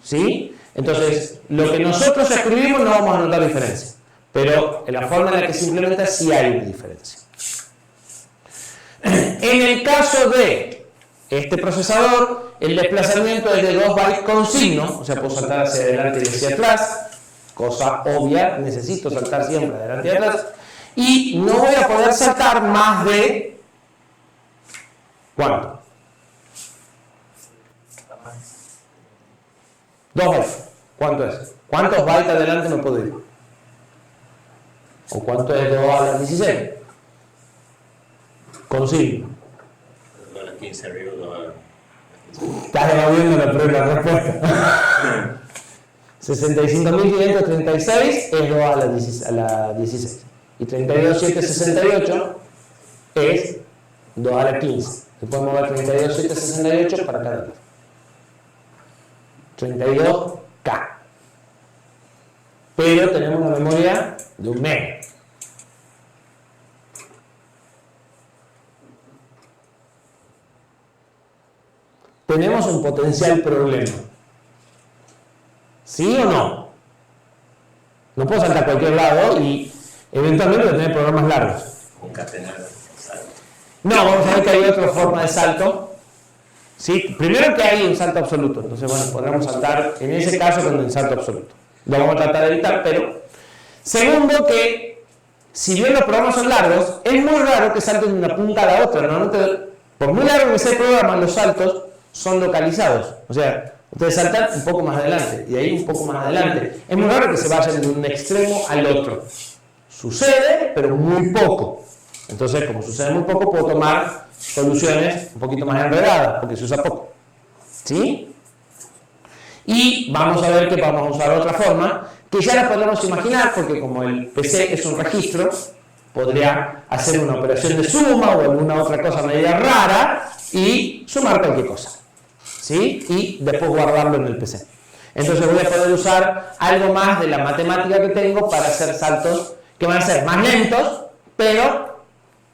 ¿Sí? Entonces, lo que nosotros escribimos no vamos a notar diferencia. Pero en la forma en la que se implementa sí hay una diferencia. En el caso de este procesador, el desplazamiento es de 2 bytes con signo, o sea, puedo saltar hacia adelante y hacia atrás, cosa obvia, necesito saltar siempre adelante y atrás, y no voy a poder saltar más de... ¿cuánto? 2 bytes. ¿Cuánto es? ¿Cuántos bytes adelante me puedo ir? ¿O cuánto es 2 a la 16? Con signo. 2 a la 15 arriba, 2 a la 15. Estás evadiendo la respuesta. 65.536 es 2 a la 16. Y 32.768 es 2 a la 15. Se puede mover 32.768 para cada lado. 32K. Pero tenemos una memoria de 1 mega. Tenemos un potencial problema. ¿Sí o no? No puedo saltar a cualquier lado y eventualmente voy a tener programas largos. Concatenar. No, vamos a ver que hay otra forma de salto. ¿Sí? Primero que hay un salto absoluto. Entonces, bueno, podremos saltar en ese caso con el salto absoluto. Lo vamos a tratar de evitar, pero... Segundo que, si bien los programas son largos, es muy raro que salten de una punta a la otra. Normalmente, por muy largo que sea el programa, los saltos son localizados. O sea, ustedes saltan un poco más adelante y ahí un poco más adelante. Es muy raro que se vayan de un extremo al otro. Sucede, pero muy poco. Entonces, como sucede muy poco, puedo tomar soluciones un poquito más enredadas, porque se usa poco. ¿Sí? Y vamos a ver que vamos a usar otra forma, que ya la podemos imaginar, porque como el PC es un registro, podría hacer una operación de suma o alguna otra cosa media rara y sumar cualquier cosa. ¿Sí? Y después guardarlo en el PC. Entonces voy a poder usar algo más de la matemática que tengo para hacer saltos que van a ser más lentos, pero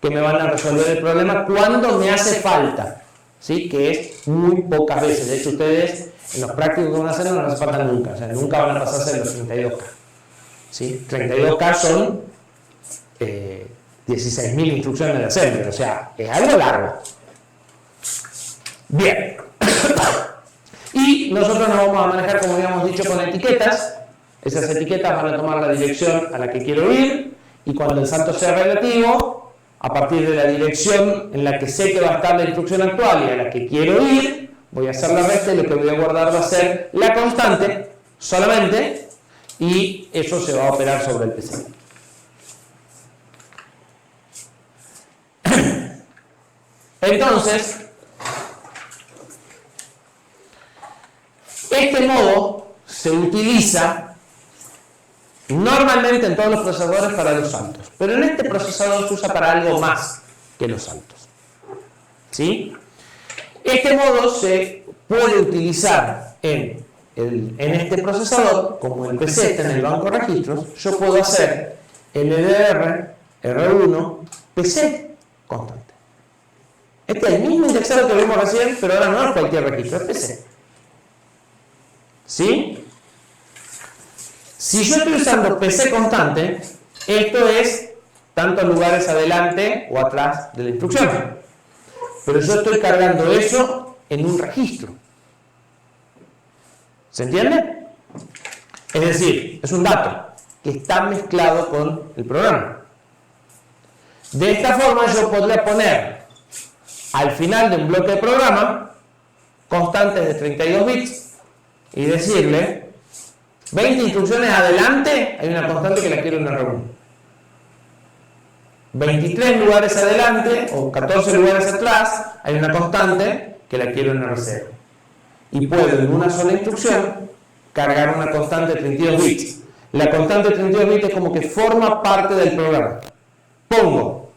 que me van a resolver el problema cuando me hace falta. ¿Sí? Que es muy pocas veces. De hecho, ustedes en los prácticos que van a hacer no les hace falta nunca. O sea, nunca van a pasarse los 32K. ¿Sí? 32K son 16.000 instrucciones de assembler. O sea, es algo largo. Bien. Y nosotros nos vamos a manejar, como habíamos dicho, con etiquetas. Esas etiquetas van a tomar la dirección a la que quiero ir. Y cuando el salto sea relativo, a partir de la dirección en la que sé que va a estar la instrucción actual y a la que quiero ir, voy a hacer la recta y lo que voy a guardar va a ser la constante solamente, y eso se va a operar sobre el PC. Entonces, este modo se utiliza normalmente en todos los procesadores para los saltos, pero en este procesador se usa para algo más que los saltos. ¿Sí? Este modo se puede utilizar en este procesador, como el PC está en el banco de registros. Yo puedo hacer LDR, R1, PC constante. Este es el mismo indexado que vimos recién, pero ahora no es cualquier registro, es PC. ¿Sí? Si yo estoy usando PC constante, esto es tantos lugares adelante o atrás de la instrucción. Pero yo estoy cargando eso en un registro. ¿Se entiende? Es decir, es un dato que está mezclado con el programa. De esta forma yo podría poner al final de un bloque de programa constantes de 32 bits y decirle 20 instrucciones adelante, hay una constante que la quiero en R1. 23 lugares adelante o 14 lugares atrás, hay una constante que la quiero en R0. Y puedo en una sola instrucción cargar una constante de 32 bits. La constante de 32 bits es como que forma parte del programa. Pongo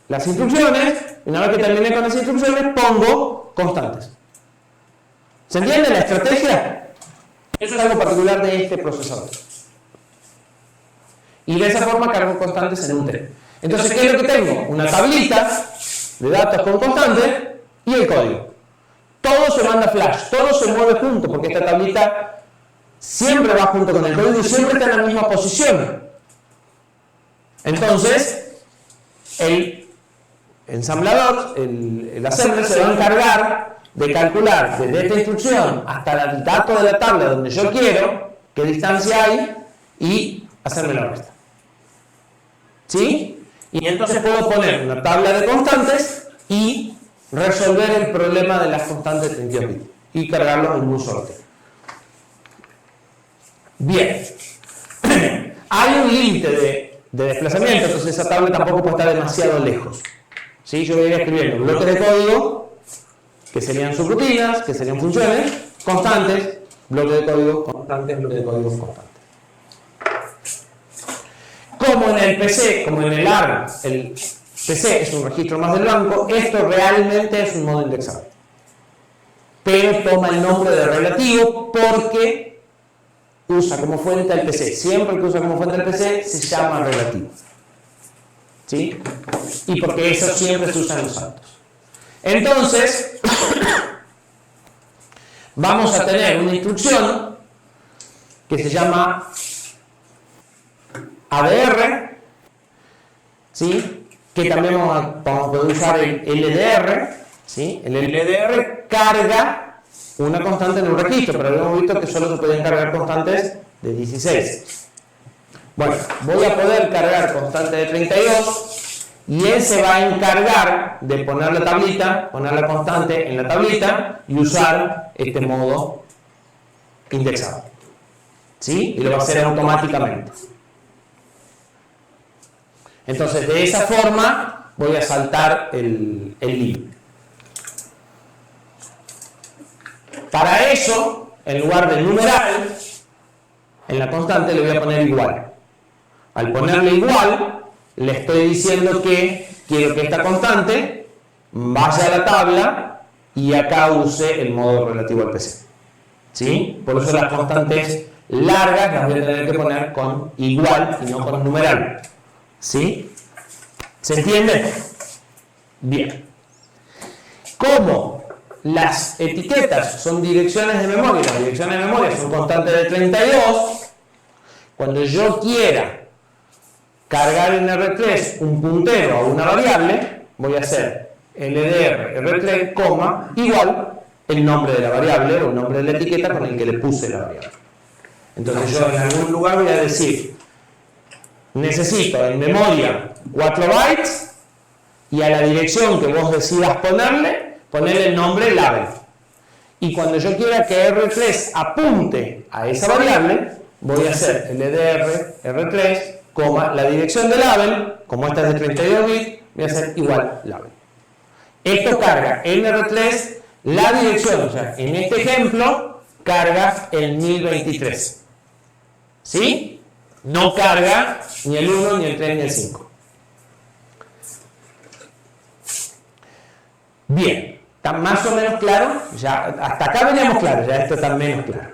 las instrucciones, y una vez que termine con las instrucciones, pongo constantes. ¿Se entiende la estrategia? Eso es algo particular de este procesador. Y de esa forma cargo constantes en un tren. Entonces, ¿qué es lo que tengo? Una tablita de datos con constantes y el código. Todo se manda flash, todo se mueve junto, porque esta tablita siempre va junto con el código y siempre está en la misma posición. Entonces, el ensamblador, el assembler, se va a encargar de calcular desde esta instrucción hasta el dato de la tabla donde yo quiero, qué distancia hay, y hacerme la resta. ¿Sí? Y entonces puedo poner una tabla de constantes y resolver el problema de las constantes de 32 bits y cargarlo en un solo tema. Bien. Hay un límite de desplazamiento, entonces esa tabla tampoco puede estar demasiado lejos. ¿Sí? Yo voy a ir escribiendo bloques de código, que serían subrutinas, que serían funciones, constantes, bloque de código, constantes, bloque de código, constantes. Como en el PC, como en el ARM, el PC es un registro más del banco, esto realmente es un modo indexable. Pero toma el nombre de relativo porque usa como fuente el PC. Siempre que usa como fuente el PC se llama relativo. ¿Sí? Y porque eso siempre se usa en los saltos. Entonces, vamos a tener una instrucción que se llama ADR, ¿sí? Que también vamos a poder usar el LDR, ¿sí? El LDR carga una constante en un registro, pero habíamos visto que solo se pueden cargar constantes de 16. Bueno, voy a poder cargar constante de 32 y él se va a encargar de poner la tablita, poner la constante en la tablita y usar este modo indexado. ¿Sí? Y lo va a hacer automáticamente. Entonces, de esa forma voy a saltar el límite. Para eso, en lugar del numeral, en la constante le voy a poner igual. Al ponerle igual, le estoy diciendo que quiero que esta constante vaya a la tabla y acá use el modo relativo al PC. ¿Sí? Por eso las constantes largas las voy a tener que poner con igual y no con numeral. ¿Sí? ¿Se entiende? Bien. Como las etiquetas son direcciones de memoria, las direcciones de memoria son constantes de 32, cuando yo quiera cargar en R3 un puntero a una variable, voy a hacer LDR R3, igual el nombre de la variable o el nombre de la etiqueta con el que le puse la variable. Entonces yo en algún lugar voy a decir necesito en memoria 4 bytes y a la dirección que vos decidas ponerle el nombre label. Y cuando yo quiera que R3 apunte a esa variable, voy a hacer LDR R3, la dirección de label, como esta es de 32 bits, voy a hacer igual label. Esto carga en R3 la dirección, o sea, en este ejemplo carga el 1023. ¿Sí? No carga ni el 1, ni el 3, ni el 5. Bien, ¿está más o menos claro? Ya, hasta acá veníamos claros, ya esto está menos claro.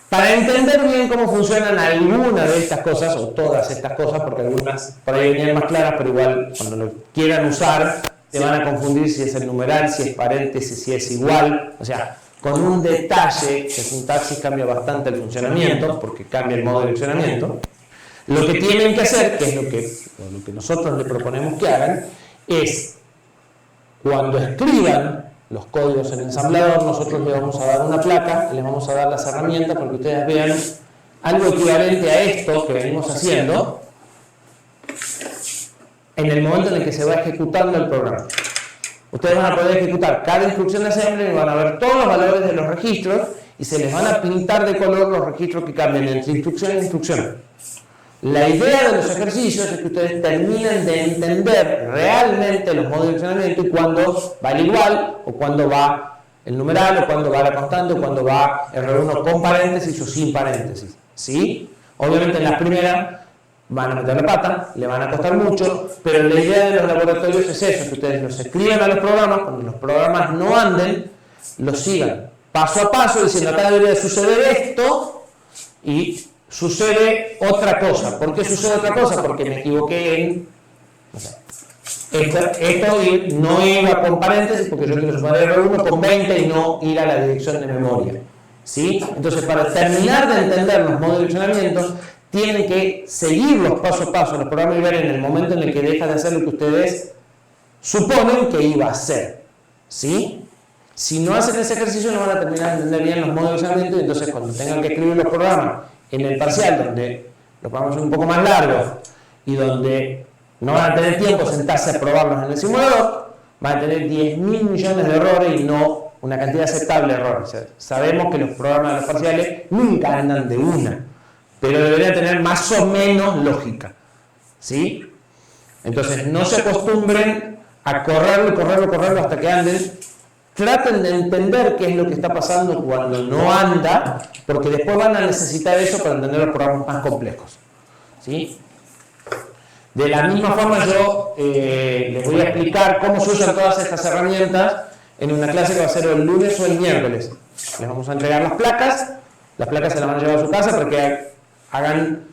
Para entender bien cómo funcionan algunas de estas cosas, o todas estas cosas, porque algunas por ahí venían más claras, pero igual cuando lo quieran usar, te van a confundir si es el numeral, si es paréntesis, si es igual. O sea, con un detalle, que Sintaxis cambia bastante el funcionamiento, porque cambia el modo de direccionamiento. Lo que tienen que hacer, que es lo que nosotros les proponemos que hagan, es cuando escriban los códigos en ensamblador, nosotros les vamos a dar una placa, les vamos a dar las herramientas para que ustedes vean algo equivalente a esto que venimos haciendo en el momento en el que se va ejecutando el programa. Ustedes van a poder ejecutar cada instrucción de assembly y van a ver todos los valores de los registros y se les van a pintar de color los registros que cambian entre instrucción e instrucción. La idea de los ejercicios es que ustedes terminen de entender realmente los modos de direccionamiento y cuándo va el igual, o cuándo va el numeral, o cuándo va la constante, o cuándo va R1 con paréntesis o sin paréntesis. ¿Sí? Obviamente en las primeras van a meter la pata, le van a costar mucho, pero la idea de los laboratorios es eso, que ustedes los escriban a los programas, cuando los programas no anden, los sigan paso a paso, diciendo acá debería suceder esto, y sucede otra cosa. ¿Por qué sucede otra cosa? Porque me equivoqué en... No sé, esto no iba con paréntesis porque yo quiero sumar R1 con 20 y no ir a la dirección de memoria. ¿Sí? Entonces, para terminar de entender los modos de direccionamiento, tienen que seguirlos paso a paso los programas y ver en el momento en el que deja de hacer lo que ustedes suponen que iba a hacer. ¿Sí? Si no hacen ese ejercicio, no van a terminar de entender bien los modos de direccionamiento y entonces cuando tengan que escribir los programas en el parcial, donde los programas son un poco más largos y donde no van a tener tiempo de sentarse a probarlos en el simulador, van a tener 10.000 millones de errores y no una cantidad aceptable de errores. O sea, sabemos que los programas de los parciales nunca andan de una, pero deberían tener más o menos lógica. ¿Sí? Entonces, no se acostumbren a correrlo hasta que anden. Traten de entender qué es lo que está pasando cuando no anda, porque después van a necesitar eso para entender los programas más complejos. ¿Sí? De la misma forma yo les voy a explicar cómo se usan todas estas herramientas en una clase que va a ser el lunes o el miércoles. Les vamos a entregar las placas se las van a llevar a su casa para que hagan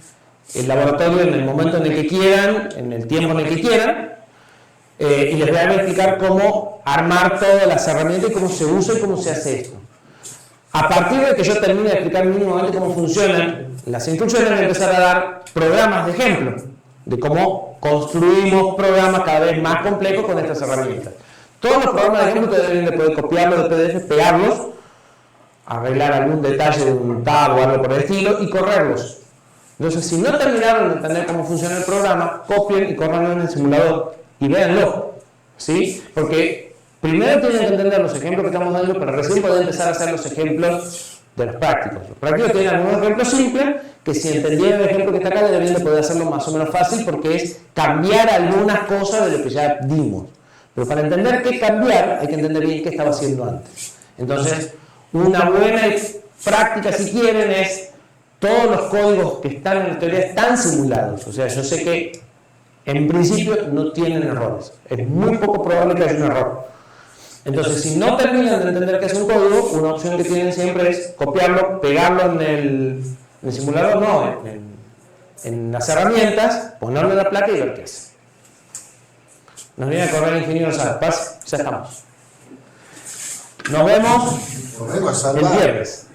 el laboratorio en el momento en el que quieran, en el tiempo en el que quieran. Y les voy a explicar cómo armar todas las herramientas y cómo se usa y cómo se hace esto. A partir de que yo termine de explicar mínimamente cómo funcionan las instrucciones, voy a empezar a dar programas de ejemplo de cómo construimos programas cada vez más complejos con estas herramientas. Todos los programas de ejemplo ustedes deben de poder copiarlos de PDF, pegarlos, arreglar algún detalle de un tab o algo por el estilo y correrlos. Entonces, si no terminaron de entender cómo funciona el programa, copien y corranlo en el simulador y véanlo, ¿sí? Porque primero tienen que entender los ejemplos que estamos dando, pero recién pueden empezar a hacer los ejemplos de los prácticos. Los prácticos tienen algunos ejemplos simples, que si entendieron el ejemplo que está acá, deberían de poder hacerlo más o menos fácil, porque es cambiar algunas cosas de lo que ya dimos. Pero para entender qué cambiar, hay que entender bien qué estaba haciendo antes. Entonces, una buena práctica, si quieren, es todos los códigos que están en la teoría están simulados. O sea, yo sé que en principio no tienen errores. Es muy poco probable que haya un error. Entonces, si no terminan de entender qué es un código, una opción que tienen siempre es copiarlo, pegarlo en el simulador, no, en las herramientas, ponerlo en la placa y ver qué es. Nos viene a correr el ingeniero Paz, ya estamos. Nos vemos el viernes.